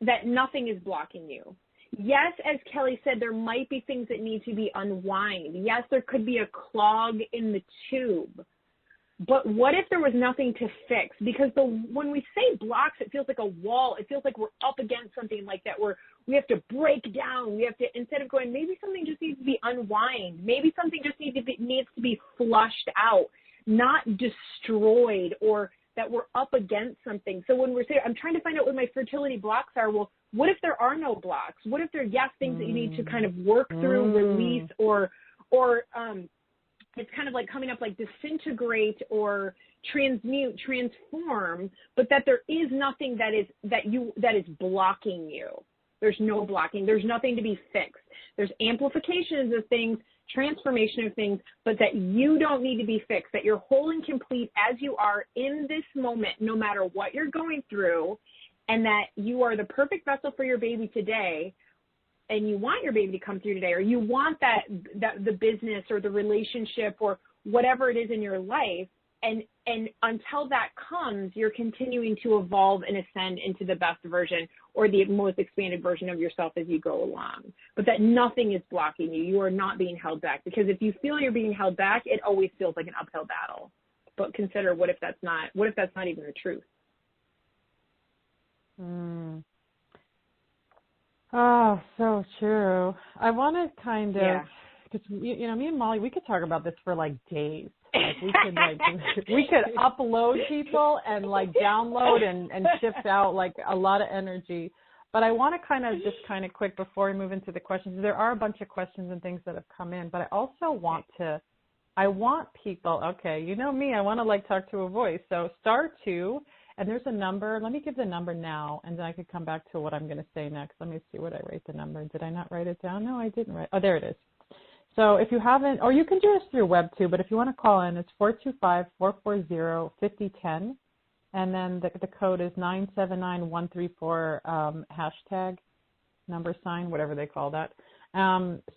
that nothing is blocking you. Yes, as Kelly said, there might be things that need to be unwind. Yes, there could be a clog in the tube. But what if there was nothing to fix? Because when we say blocks, it feels like a wall. It feels like we're up against something like that, where we have to break down. We have to, instead of going, maybe something just needs to be unwind. Maybe something just needs to be flushed out, not destroyed, or that we're up against something. So when we're saying, I'm trying to find out what my fertility blocks are, well, what if there are no blocks? What if there are, things that you need to kind of work through, release, or it's kind of like coming up like disintegrate or transmute, transform, but that there is nothing that is blocking you. There's no blocking. There's nothing to be fixed. There's amplifications of things, transformation of things, but that you don't need to be fixed, that you're whole and complete as you are in this moment, no matter what you're going through, and that you are the perfect vessel for your baby today, and you want your baby to come through today, or you want that the business or the relationship or whatever it is in your life, and until that comes, you're continuing to evolve and ascend into the best version or the most expanded version of yourself as you go along. But that nothing is blocking you. You are not being held back, because if you feel you're being held back, it always feels like an uphill battle. But consider, what if that's not even the truth? Oh, so true. I want to kind of, because me and Molly, we could talk about this for like days. Like we could upload people and like download and shift out like a lot of energy. But I want to kind of quick before we move into the questions. There are a bunch of questions and things that have come in, but I also want people, okay, you know me, I want to like talk to a voice. So *2, And there's a number. Let me give the number now, and then I could come back to what I'm going to say next. Let me see what I write the number. Did I not write it down? No, I didn't write. Oh, there it is. So if you haven't, or you can do this through web too, but if you want to call in, it's 425-440-5010. And then the code is 979134 hashtag, #, whatever they call that.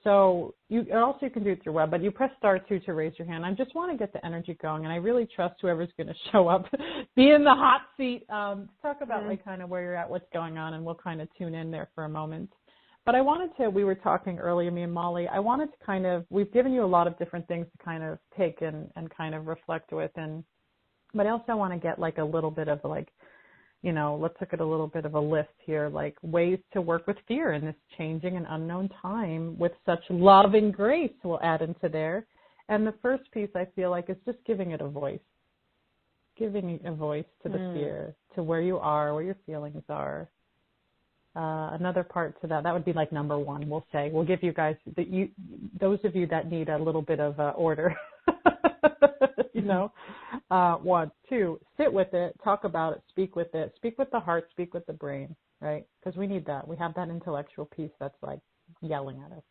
So you can do it through web, but you press *2 to raise your hand. I just want to get the energy going, and I really trust whoever's going to show up, be in the hot seat, talk about like kind of where you're at, what's going on, and we'll kind of tune in there for a moment. But I wanted to, we were talking earlier, me and Molly, I wanted to kind of, we've given you a lot of different things to kind of take and kind of reflect with, but I also want to get like a little bit of like, you know, let's look at a little bit of a list here, like ways to work with fear in this changing and unknown time with such love and grace we'll add into there. And the first piece I feel like is just giving it a voice, giving a voice to the fear, to where you are, where your feelings are. Another part to that would be like number one, we'll say. We'll give you guys, those of you that need a little bit of order, you know. 1, 2, sit with it, talk about it, speak with it, speak with the heart, speak with the brain, right? Because we need that. We have that intellectual piece that's like yelling at us.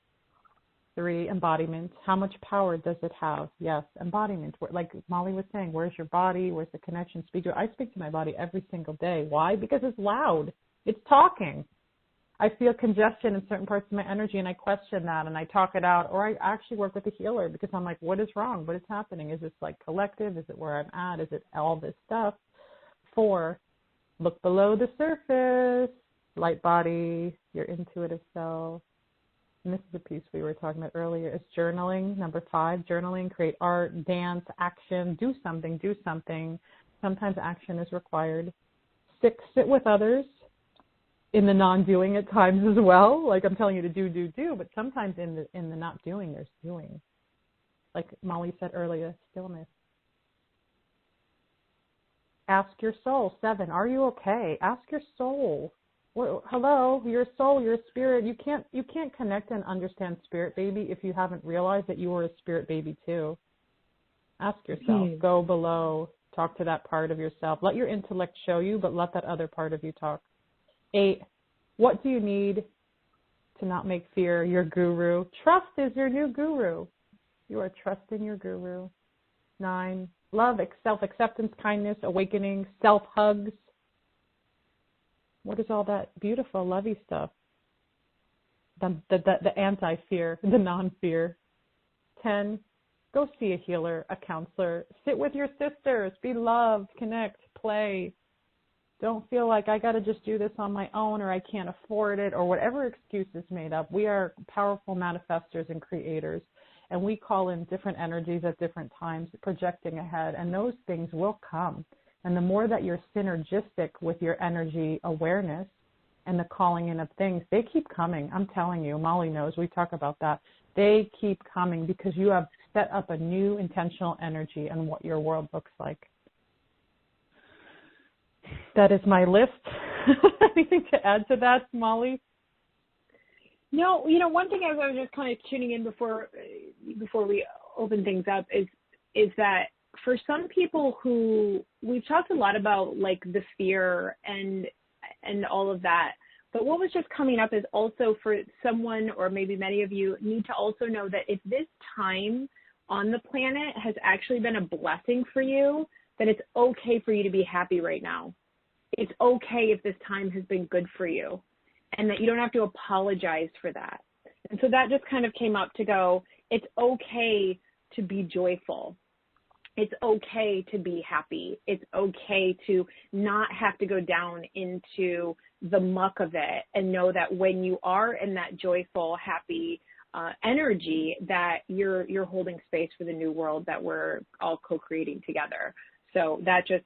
3, embodiment. How much power does it have? Yes, embodiment. Like Molly was saying, where's your body? Where's the connection? Speak to it. I speak to my body every single day. Why? Because it's loud. It's talking. I feel congestion in certain parts of my energy, and I question that, and I talk it out, or I actually work with a healer because I'm like, what is wrong? What is happening? Is this like collective? Is it where I'm at? Is it all this stuff? 4, look below the surface. Light body, your intuitive self. And this is a piece we were talking about earlier, is journaling. Number 5, journaling, create art, dance, action, do something. Sometimes action is required. 6, sit with others. In the non-doing at times as well. Like I'm telling you to do, but sometimes in the not doing, there's doing. Like Molly said earlier, stillness. Ask your soul. 7, are you okay? Ask your soul. Well, hello, you're a soul, you're a spirit. You can't connect and understand spirit baby if you haven't realized that you were a spirit baby too. Ask yourself. Go below. Talk to that part of yourself. Let your intellect show you, but let that other part of you talk. 8, what do you need to not make fear your guru? Trust is your new guru. You are trusting your guru. 9, love, self-acceptance, kindness, awakening, self-hugs. What is all that beautiful, lovey stuff? The anti-fear, the non-fear. 10, go see a healer, a counselor. Sit with your sisters. Be loved, connect, play. Don't feel like I got to just do this on my own, or I can't afford it, or whatever excuse is made up. We are powerful manifestors and creators, and we call in different energies at different times, projecting ahead, and those things will come. And the more that you're synergistic with your energy awareness and the calling in of things, they keep coming. I'm telling you, Molly knows, we talk about that. They keep coming because you have set up a new intentional energy and what your world looks like. That is my list. Anything to add to that, Molly? No, you know, one thing I was just kind of tuning in before we open things up is that for some people who, we've talked a lot about like the fear and all of that, but what was just coming up is also for someone, or maybe many of you, need to also know that if this time on the planet has actually been a blessing for you, then it's okay for you to be happy right now. It's okay if this time has been good for you, and that you don't have to apologize for that. And so that just kind of came up to go, it's okay to be joyful. It's okay to be happy. It's okay to not have to go down into the muck of it, and know that when you are in that joyful, happy energy, that you're holding space for the new world that we're all co-creating together. So that just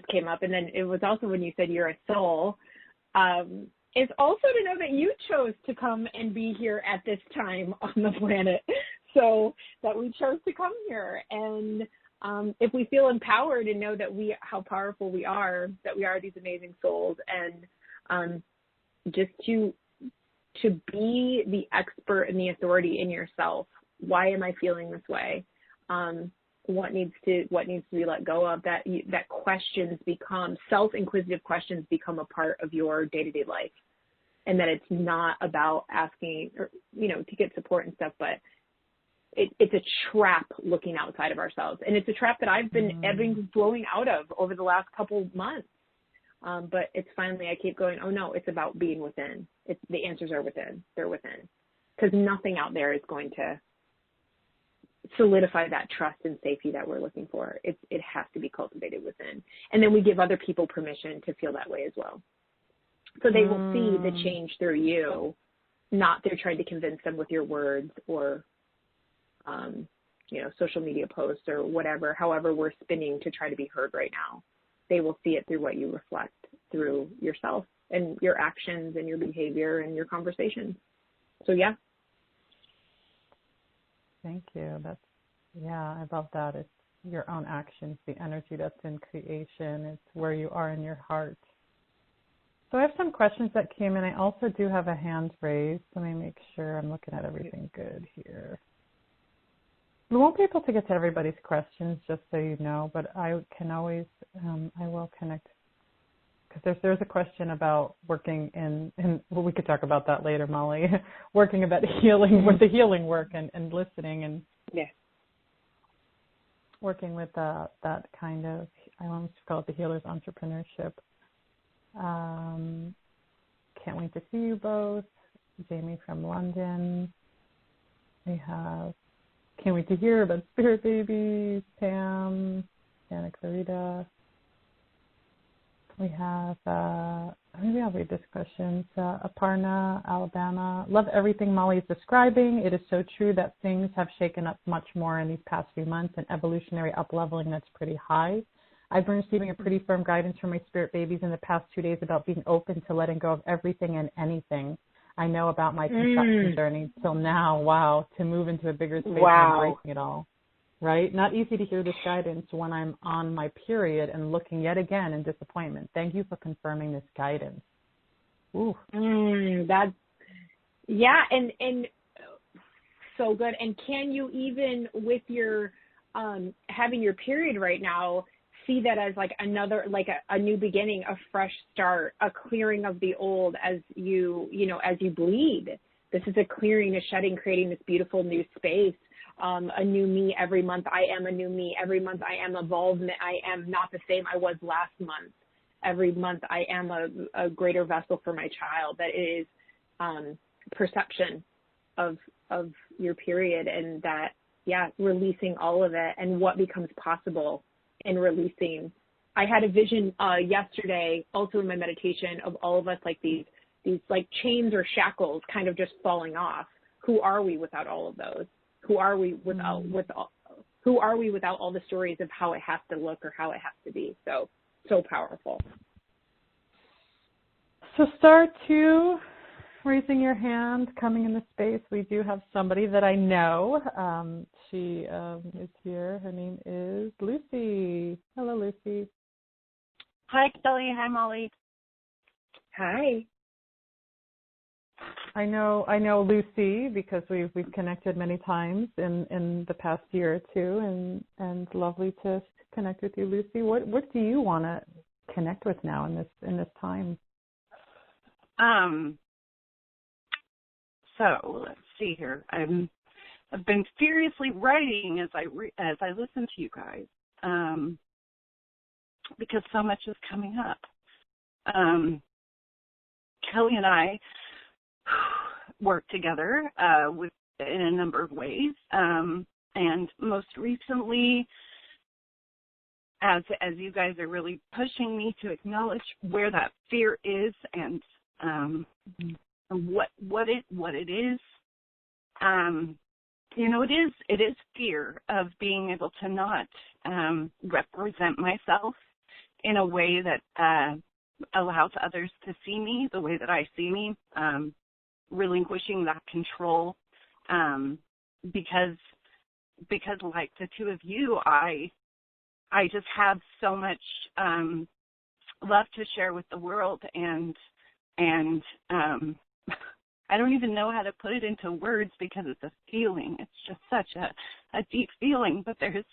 came up. And then it was also when you said you're a soul, it's also to know that you chose to come and be here at this time on the planet. So that we chose to come here. And if we feel empowered and know that how powerful we are, that we are these amazing souls, and just to be the expert and the authority in yourself. Why am I feeling this way? what needs to be let go of, that questions become, self-inquisitive questions become a part of your day-to-day life, and that it's not about asking, or, to get support and stuff, but it's a trap looking outside of ourselves. And it's a trap that I've been ebbing and flowing out of over the last couple months. But it's finally, I keep going, oh no, it's about being within. The answers are within. They're within. Because nothing out there is going to solidify that trust and safety that we're looking for. It has to be cultivated within. And then we give other people permission to feel that way as well. So they will see the change through you, not they're trying to convince them with your words or, social media posts or whatever, however we're spinning to try to be heard right now. They will see it through what you reflect through yourself and your actions and your behavior and your conversations. So, yeah. Thank you. I love that. It's your own actions, the energy that's in creation. It's where you are in your heart. So I have some questions that came in. I also do have a hand raised. Let me make sure I'm looking at everything good here. We won't be able to get to everybody's questions, just so you know, but I can always, I will connect, because there's a question about working well, we could talk about that later, Molly, working about healing, with the healing work and listening and working with that kind of, I want to call it the healer's entrepreneurship. Can't wait to see you both. Jamie from London. We have Can't Wait to Hear about Spirit Babies, Pam, Santa Clarita. We have, maybe I'll read this question. Aparna, Alabama. Love everything Molly is describing. It is so true that things have shaken up much more in these past few months, and evolutionary up-leveling that's pretty high. I've been receiving a pretty firm guidance from my spirit babies in the past 2 days about being open to letting go of everything and anything I know about my conception journey till now. Wow, to move into a bigger space and embracing it all. Right? Not easy to hear this guidance when I'm on my period and looking yet again in disappointment. Thank you for confirming this guidance. Ooh. And so good. And can you even, with your having your period right now, see that as like another, like a new beginning, a fresh start, a clearing of the old as you bleed? This is a clearing, a shedding, creating this beautiful new space. A new me every month. I am a new me. Every month I am evolved. I am not the same I was last month. Every month I am a greater vessel for my child. That is perception of your period, and that, releasing all of it and what becomes possible in releasing. I had a vision yesterday, also in my meditation, of all of us like these like chains or shackles kind of just falling off. Who are we without all of those? Who are we without all the stories of how it has to look or how it has to be? So powerful. So star 2, raising your hand, coming in the space. We do have somebody that I know. She is here. Her name is Lucy. Hello, Lucy. Hi, Kelly. Hi, Molly. Hi. I know Lucy because we've connected many times in the past year or two, and lovely to connect with you, Lucy. What do you want to connect with now in this time? So let's see here. I've been furiously writing as I listen to you guys, because so much is coming up. Kelly and I work together in a number of ways, and most recently, as you guys are really pushing me to acknowledge where that fear is and what it is. It is fear of being able to not represent myself in a way that allows others to see me the way that I see me, relinquishing that control, because like the two of you, I just have so much love to share with the world, and I don't even know how to put it into words because it's a feeling. It's just such a deep feeling, but there's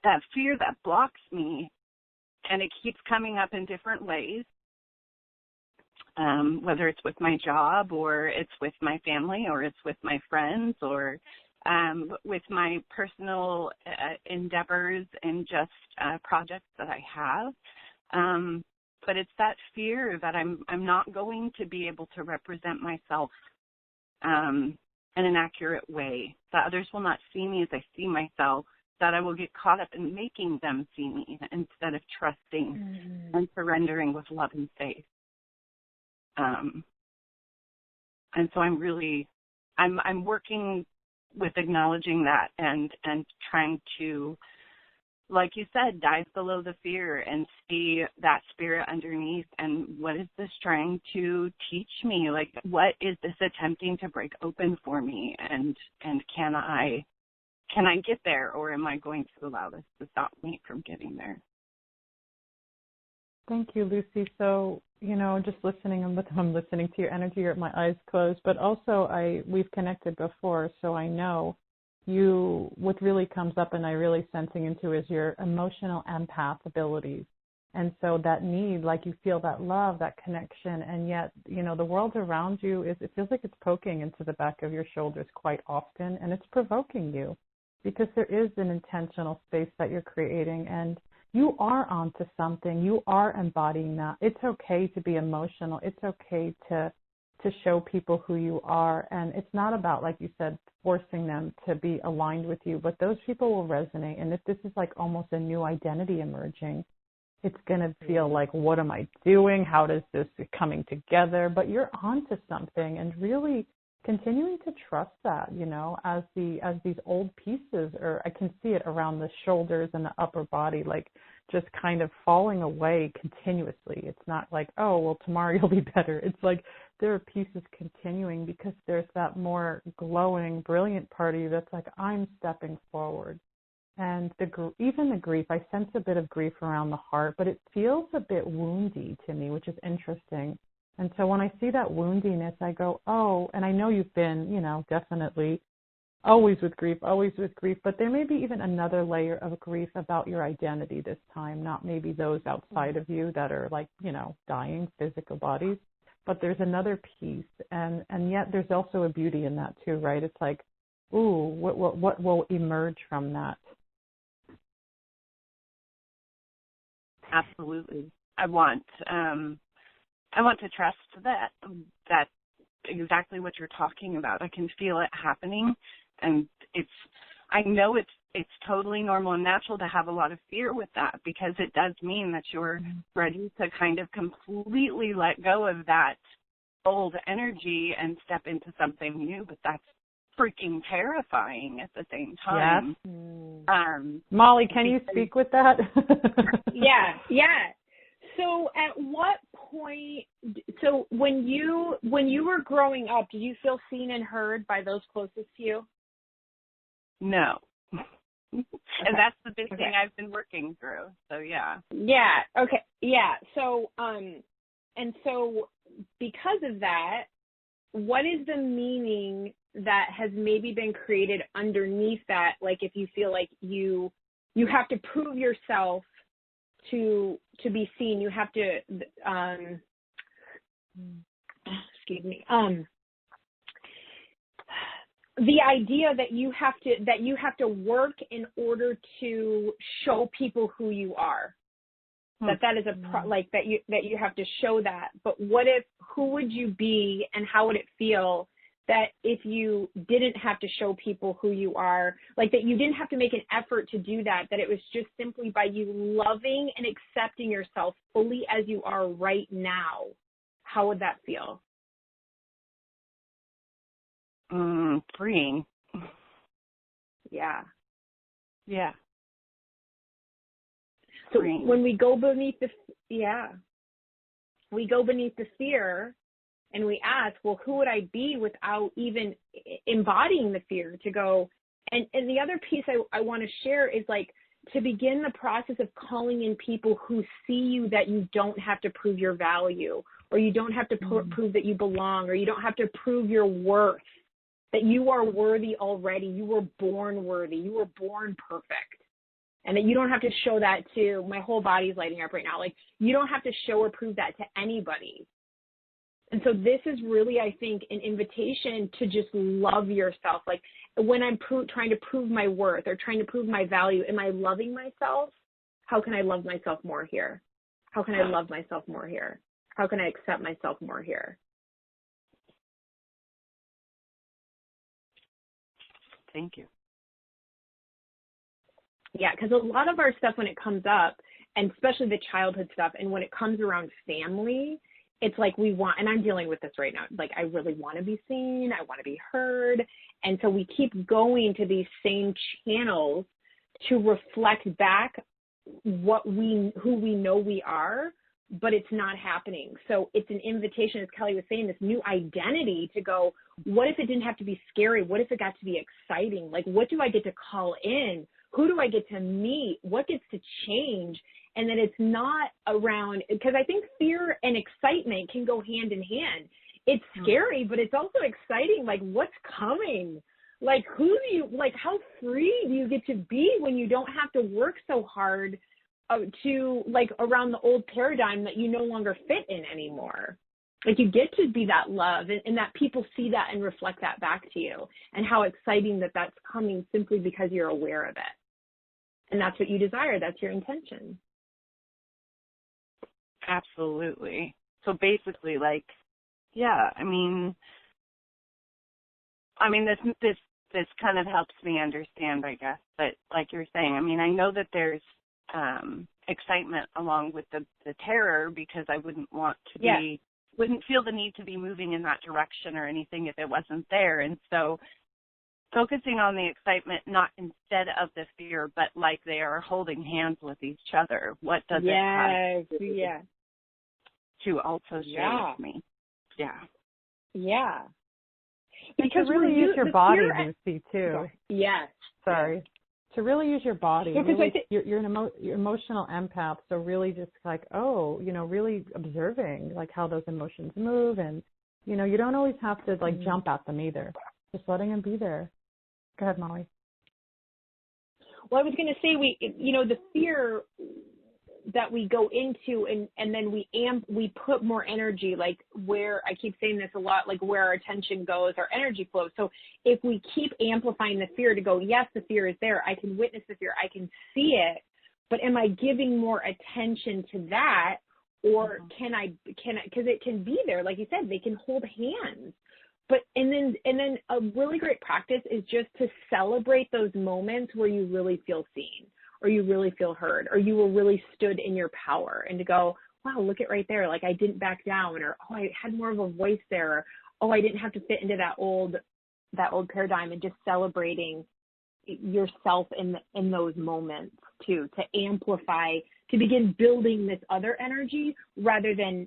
that fear that blocks me, and it keeps coming up in different ways, whether it's with my job or it's with my family or it's with my friends or with my personal endeavors and just projects that I have. But it's that fear that I'm not going to be able to represent myself in an accurate way, that others will not see me as I see myself, that I will get caught up in making them see me instead of trusting and surrendering with love and faith. And so I'm working with acknowledging that and trying to, like you said, dive below the fear and see that spirit underneath, and what is this trying to teach me? Like, what is this attempting to break open for me? And can I get there, or am I going to allow this to stop me from getting there? Thank you, Lucy. So, just listening, I'm listening to your energy, my eyes closed, but also we've connected before, so I know what really comes up and I really sensing into is your emotional empath abilities. And so that need, like you feel that love, that connection, and yet, the world around you it feels like it's poking into the back of your shoulders quite often, and it's provoking you because there is an intentional space that you're creating, and you are onto something. You are embodying that. It's okay to be emotional. It's okay to show people who you are. And it's not about, like you said, forcing them to be aligned with you, but those people will resonate. And if this is like almost a new identity emerging, it's going to feel like, what am I doing? How does this coming together? But you're onto something, and really continuing to trust that, as these old pieces, or I can see it around the shoulders and the upper body, like just kind of falling away continuously. It's not like, oh, well, tomorrow you'll be better. It's like there are pieces continuing because there's that more glowing, brilliant part of you that's like, I'm stepping forward. And even the grief, I sense a bit of grief around the heart, but it feels a bit woundy to me, which is interesting. And so when I see that woundiness, I go, oh, and I know you've been, definitely always with grief, but there may be even another layer of grief about your identity this time, not maybe those outside of you that are like, dying physical bodies, but there's another piece. And yet there's also a beauty in that too, right? It's like, ooh, what will emerge from that? Absolutely. I want to trust that exactly what you're talking about. I can feel it happening, and I know it's totally normal and natural to have a lot of fear with that, because it does mean that you're ready to kind of completely let go of that old energy and step into something new, but that's freaking terrifying at the same time. Yes. Molly, can you speak with that? Yeah. So at what point, so when you were growing up, did you feel seen and heard by those closest to you? No. And that's the big thing I've been working through. So yeah. Yeah. Okay. Yeah. So, and so because of that, what is the meaning that has maybe been created underneath that? Like, if you feel like you have to prove yourself to be seen, you have to, excuse me, the idea that you have to work in order to show people who you are. That is that you have to show that. But who would you be, and how would it feel that if you didn't have to show people who you are, like that you didn't have to make an effort to do that it was just simply by you loving and accepting yourself fully as you are right now? How would that feel? Freeing. Yeah. Yeah. So when we go beneath the fear and we ask, well, who would I be without even embodying the fear, to go, and the other piece I want to share is like to begin the process of calling in people who see you, that you don't have to prove your value, or you don't have to prove that you belong, or you don't have to prove your worth, that you are worthy already. You were born worthy. You were born perfect. And that you don't have to show that to, my whole body's lighting up right now. Like, you don't have to show or prove that to anybody. And so this is really, I think, an invitation to just love yourself. Like, when I'm trying to prove my worth or trying to prove my value, am I loving myself? How can I love myself more here? How can I love myself more here? How can I accept myself more here? Thank you. Yeah, because a lot of our stuff when it comes up, and especially the childhood stuff, and when it comes around family, it's like we want, and I'm dealing with this right now, like I really want to be seen, I want to be heard, and so we keep going to these same channels to reflect back who we know we are, but it's not happening. So it's an invitation, as Kelly was saying, this new identity to go, what if it didn't have to be scary? What if it got to be exciting? Like, what do I get to call in? Who do I get to meet? What gets to change? And that it's not around, because I think fear and excitement can go hand in hand. It's scary, but it's also exciting. Like, what's coming? Like, how free do you get to be when you don't have to work so hard to, like, around the old paradigm that you no longer fit in anymore? Like, you get to be that love, and that people see that and reflect that back to you, and how exciting that that's coming simply because you're aware of it. And that's what you desire. That's your intention. Absolutely. So basically, like, yeah, I mean, this kind of helps me understand, I guess. But like you're saying, I mean, I know that there's excitement along with the terror, because I wouldn't want to wouldn't feel the need to be moving in that direction or anything if it wasn't there. And so focusing on the excitement, not instead of the fear, but like they are holding hands with each other. What does it have to also share with me? Yeah. Yeah. Because to really use your body, Lucy, too. Yes. Sorry. To really use your body. Because really, you're an emotional empath, so really just like, really observing like how those emotions move, and you don't always have to like jump at them either. Just letting them be there. Go ahead, Molly. Well, I was going to say the fear that we go into and then we put more energy, like where, I keep saying this a lot, like where our attention goes, our energy flows. So if we keep amplifying the fear to go, yes, the fear is there, I can witness the fear, I can see it, but am I giving more attention to that? Or can I, because it can be there, like you said, they can hold hands. But, and then a really great practice is just to celebrate those moments where you really feel seen, or you really feel heard, or you were really stood in your power, and to go, wow, look at right there. Like, I didn't back down, or, oh, I had more of a voice there, or, oh, I didn't have to fit into that old paradigm, and just celebrating yourself in those moments too, to amplify, to begin building this other energy rather than,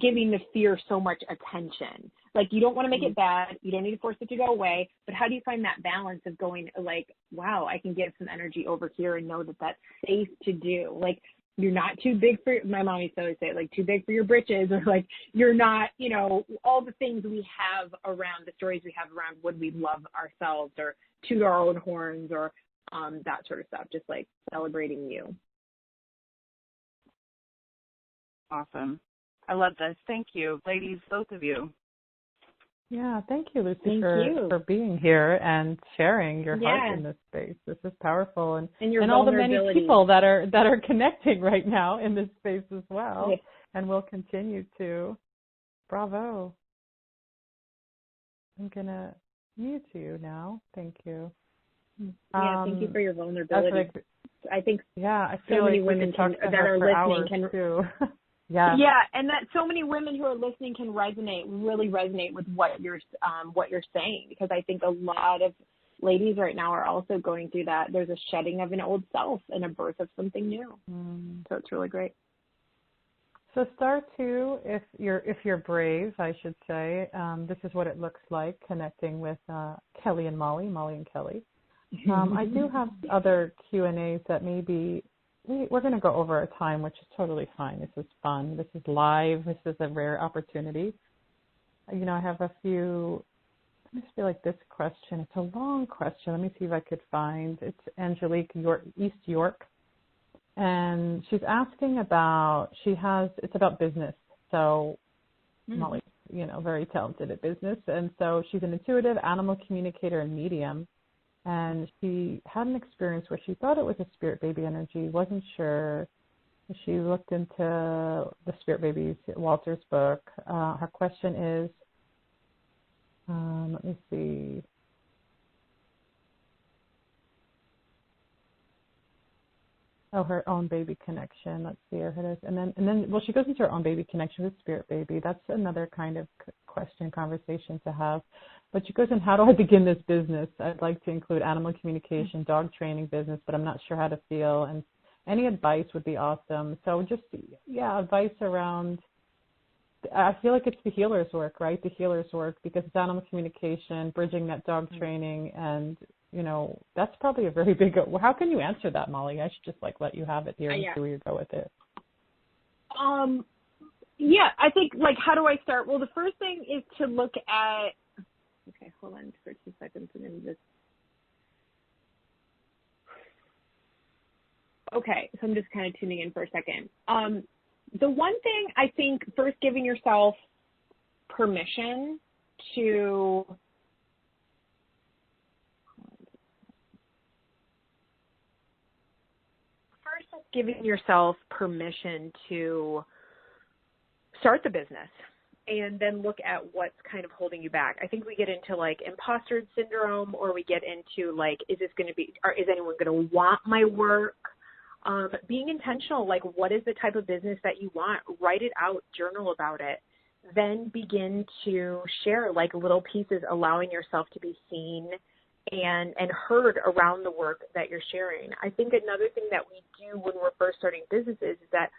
giving the fear so much attention. Like, you don't want to make it bad. You don't need to force it to go away. But how do you find that balance of going like, wow, I can give some energy over here and know that that's safe to do. Like, you're not too big for, my mom used to always say, like, too big for your britches, or like, you're not, all the things we have around, the stories we have around would we love ourselves or toot our own horns or that sort of stuff. Just like celebrating you. Awesome. I love this. Thank you, ladies, both of you. Yeah, thank you, Lucy, for being here and sharing your heart in this space. This is powerful, and all the many people that are connecting right now in this space as well, and will continue to. Bravo. I'm gonna mute you now. Thank you. Yeah, thank you for your vulnerability. I think I so feel many like women that are listening can too. Yeah, and that so many women who are listening can really resonate with what you're saying, because I think a lot of ladies right now are also going through that. There's a shedding of an old self and a birth of something new. So it's really great. So star 2, if you're brave, I should say. This is what it looks like connecting with Kelly and Molly and Kelly. I do have other Q&As that maybe we're going to go over a time, which is totally fine. This is fun. This is live. This is a rare opportunity. I have a few I just feel like this question, it's a long question. Let me see if I could find. It's Angelique East York. And she's asking about, it's about business. So Molly, very talented at business. And so she's an intuitive animal communicator and medium. And she had an experience where she thought it was a spirit baby energy, wasn't sure. She looked into the Spirit Babies, Walter's book. Her question is, let me see. Oh, her own baby connection. Let's see, here it is. And then, she goes into her own baby connection with Spirit Baby. That's another kind of conversation to have. But she goes in, how do I begin this business? I'd like to include animal communication, dog training business, but I'm not sure how to feel. And any advice would be awesome. So just, advice around, I feel like it's the healer's work, right? The healer's work, because it's animal communication, bridging that dog training, and that's probably a very big. How can you answer that, Molly? I should just let you have it here and see where you go with it. I think how do I start? Well, the first thing is to look at. Okay, hold on for 2 seconds, and then just. Okay, so I'm just kind of tuning in for a second. The one thing I think, first, giving yourself permission to. Giving yourself permission to start the business and then look at what's kind of holding you back. I think we get into imposter syndrome, or we get into is this going to be, or is anyone going to want my work? Being intentional, what is the type of business that you want? Write it out, journal about it, then begin to share little pieces, allowing yourself to be seen and heard around the work that you're sharing. I think another thing that we do when we're first starting businesses is that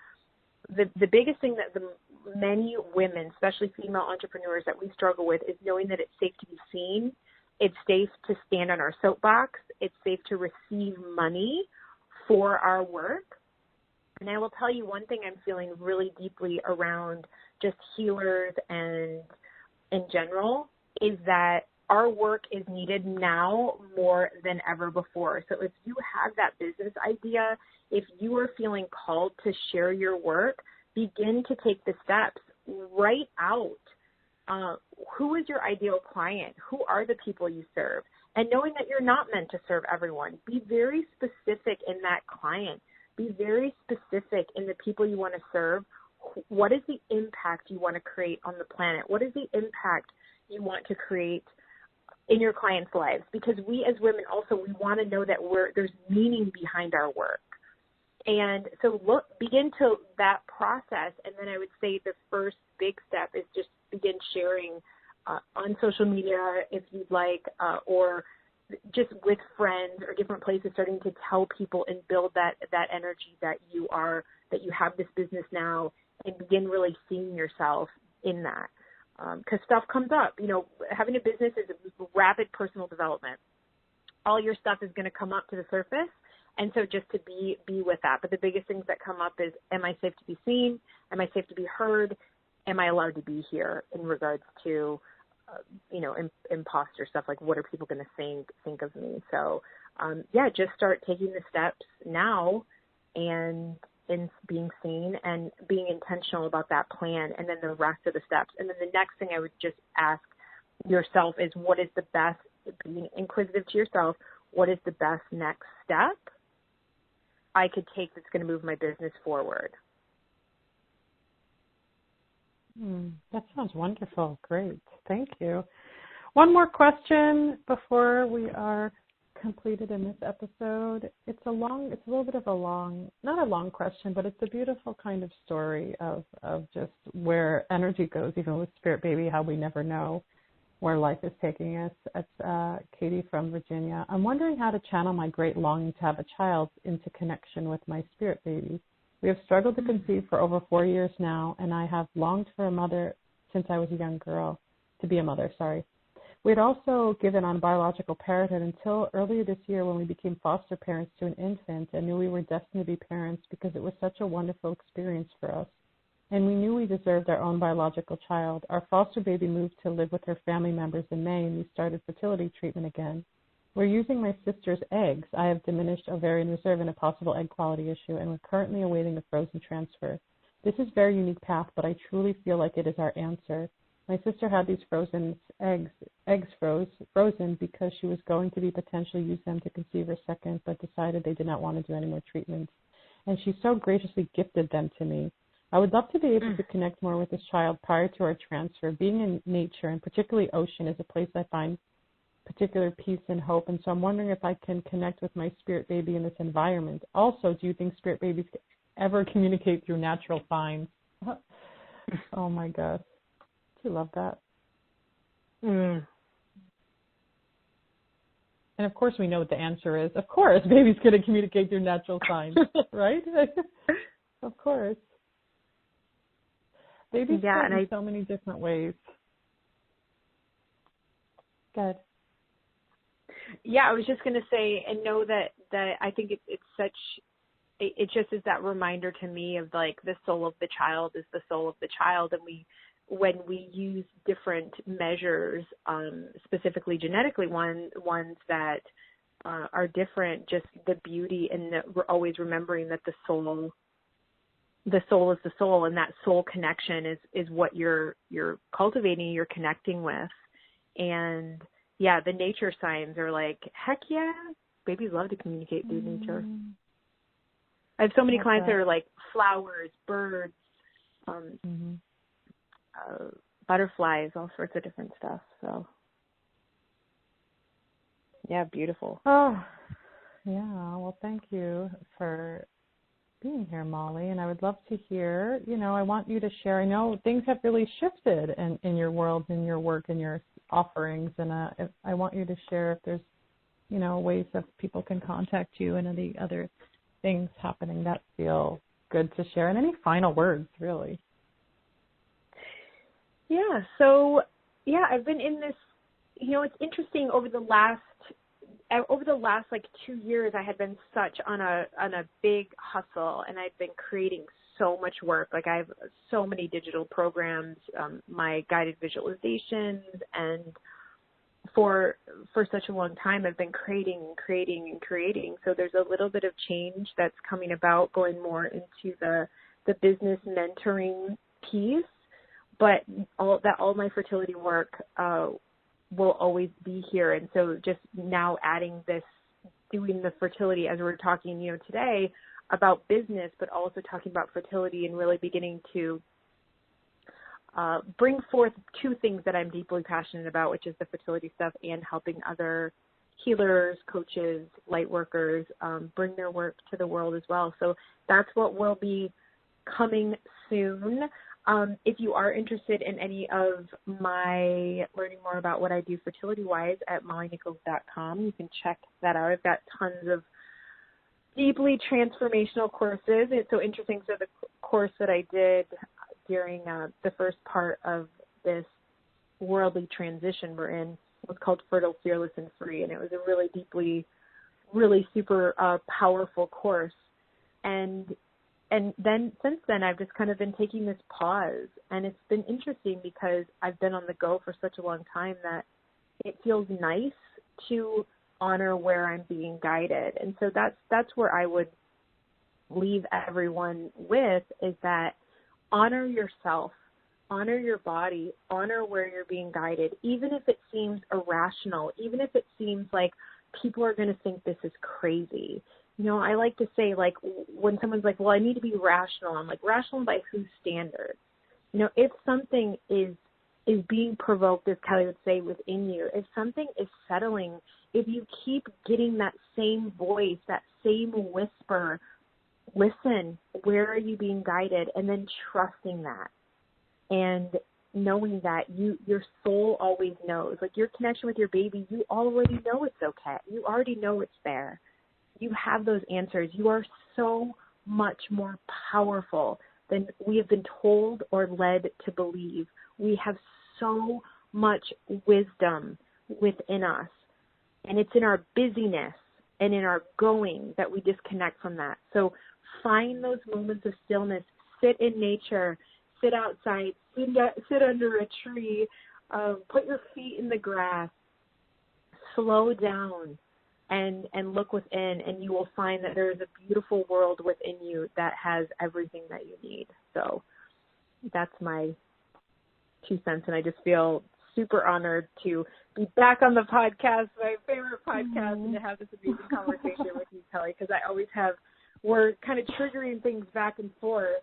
the biggest thing that the many women, especially female entrepreneurs, that we struggle with is knowing that it's safe to be seen, it's safe to stand on our soapbox, it's safe to receive money for our work. And I will tell you one thing I'm feeling really deeply around just healers and in general is that our work is needed now more than ever before. So if you have that business idea, if you are feeling called to share your work, begin to take the steps. Write out who is your ideal client, who are the people you serve, and knowing that you're not meant to serve everyone. Be very specific in that client. Be very specific in the people you want to serve. What is the impact you want to create on the planet? What is the impact you want to create in your clients' lives? Because we as women also, we want to know that there's meaning behind our work. And so begin to that process. And then I would say the first big step is just begin sharing on social media if you'd like, or just with friends or different places, starting to tell people and build that energy that you have this business now, and begin really seeing yourself in that. Because stuff comes up. Having a business is a rapid personal development. All your stuff is going to come up to the surface, and so just to be with that. But the biggest things that come up is, am I safe to be seen? Am I safe to be heard? Am I allowed to be here? In regards to, imposter stuff, what are people going to think of me? So, just start taking the steps now, and in being seen and being intentional about that plan, and then the rest of the steps. And then the next thing I would just ask yourself is, what is the best, being inquisitive to yourself, what is the best next step I could take that's going to move my business forward? That sounds wonderful. Great. Thank you. One more question before we are completed in this episode. It's a little bit of not a long question, but it's a beautiful kind of story of just where energy goes, even with Spirit Baby, how we never know where life is taking us. It's Katie from Virginia. I'm wondering how to channel my great longing to have a child into connection with my Spirit Baby. We have struggled to conceive for over 4 years now, and I have longed for a mother since I was a young girl, to be a mother, sorry. We had also given on biological parenthood until earlier this year, when we became foster parents to an infant and knew we were destined to be parents because it was such a wonderful experience for us. and we knew we deserved our own biological child. Our foster baby moved to live with her family members in May, and we started fertility treatment again. We're using my sister's eggs. I have diminished ovarian reserve and a possible egg quality issue, and we're currently awaiting a frozen transfer. This is a very unique path, but I truly feel like it is our answer. My sister had these frozen eggs frozen because she was going to potentially use them to conceive her second, but decided they did not want to do any more treatments. And she so graciously gifted them to me. I would love to be able to connect more with this child prior to our transfer. Being in nature, and particularly ocean, is a place I find particular peace and hope. And so I'm wondering if I can connect with my spirit baby in this environment. Also, do you think spirit babies ever communicate through natural signs? Oh, my gosh. Do you love that? And of course we know what the answer is. Of course, baby's going to communicate through natural signs, right? Of course. Babies come in so many different ways. Good. Yeah, I was just going to say, and know that I think it just is that reminder to me of like the soul of the child is the soul of the child, and when we use different measures, specifically genetically ones that are different, just the beauty, and we're always remembering that the soul is the soul, and that soul connection is what you're cultivating, you're connecting with. And yeah, the nature signs are like, heck yeah, babies love to communicate through nature. I have so many clients that are like flowers, birds, butterflies, all sorts of different stuff. So, yeah, beautiful. Oh, yeah. Well, thank you for being here, Molly. And I would love to hear, I want you to share. I know things have really shifted in your world, in your work, and your offerings. And I want you to share if there's, ways that people can contact you and any other things happening that feel good to share. And any final words, really. Yeah. So, I've been in this, it's interesting over the last like 2 years, I had been such on a big hustle, and I'd been creating so much work. Like I have so many digital programs, my guided visualizations, and for such a long time, I've been creating. So there's a little bit of change that's coming about, going more into the business mentoring piece. But all my fertility work will always be here. And so just now adding this, doing the fertility as we're talking, today about business, but also talking about fertility and really beginning to bring forth two things that I'm deeply passionate about, which is the fertility stuff and helping other healers, coaches, light workers bring their work to the world as well. So that's what will be coming soon. If you are interested in any of my learning more about what I do fertility-wise at mollynichols.com, you can check that out. I've got tons of deeply transformational courses. It's so interesting. So the course that I did during the first part of this worldly transition we're in was called Fertile, Fearless, and Free. And it was a really deeply, really super powerful course. And then since then, I've just kind of been taking this pause. And it's been interesting because I've been on the go for such a long time that it feels nice to honor where I'm being guided. And so that's where I would leave everyone with, is that honor yourself, honor your body, honor where you're being guided, even if it seems irrational, even if it seems like people are going to think this is crazy. I like to say, like, when someone's like, well, I need to be rational, I'm like, rational by whose standards? If something is being provoked, as Kelly would say, within you, if something is settling, if you keep getting that same voice, that same whisper, listen, where are you being guided? And then trusting that and knowing that your soul always knows. Like your connection with your baby, you already know it's okay. You already know it's there. You have those answers. You are so much more powerful than we have been told or led to believe. We have so much wisdom within us, and it's in our busyness and in our going that we disconnect from that. So find those moments of stillness, sit in nature, sit outside, sit under a tree, put your feet in the grass, slow down, and look within, and you will find that there is a beautiful world within you that has everything that you need. So that's my 2 cents, and I just feel super honored to be back on the podcast, my favorite podcast, and to have this amazing conversation with you, Kelly, because I always we're kind of triggering things back and forth,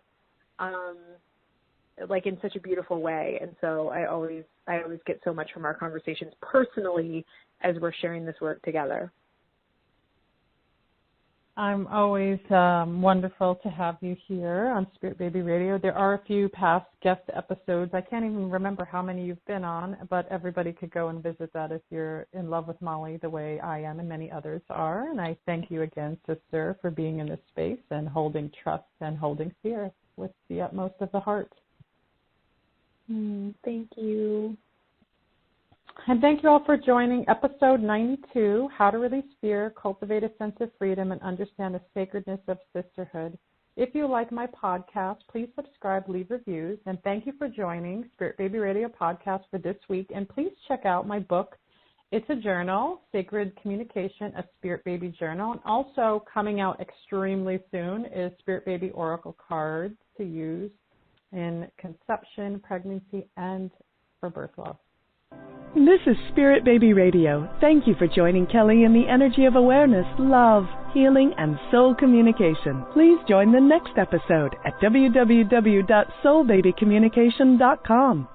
like in such a beautiful way. And so I always get so much from our conversations personally as we're sharing this work together. I'm always wonderful to have you here on Spirit Baby Radio. There are a few past guest episodes. I can't even remember how many you've been on, but everybody could go and visit that if you're in love with Molly the way I am and many others are. And I thank you again, sister, for being in this space and holding trust and holding spirit with the utmost of the heart. Thank you. And thank you all for joining episode 92, How to Release Fear, Cultivate a Sense of Freedom, and Understand the Sacredness of Sisterhood. If you like my podcast, please subscribe, leave reviews, and thank you for joining Spirit Baby Radio podcast for this week. And please check out my book. It's a journal, Sacred Communication, a Spirit Baby journal. And also coming out extremely soon is Spirit Baby Oracle cards to use in conception, pregnancy, and for birth loss. This is Spirit Baby Radio. Thank you for joining Kelly in the energy of awareness, love, healing, and soul communication. Please join the next episode at www.soulbabycommunication.com.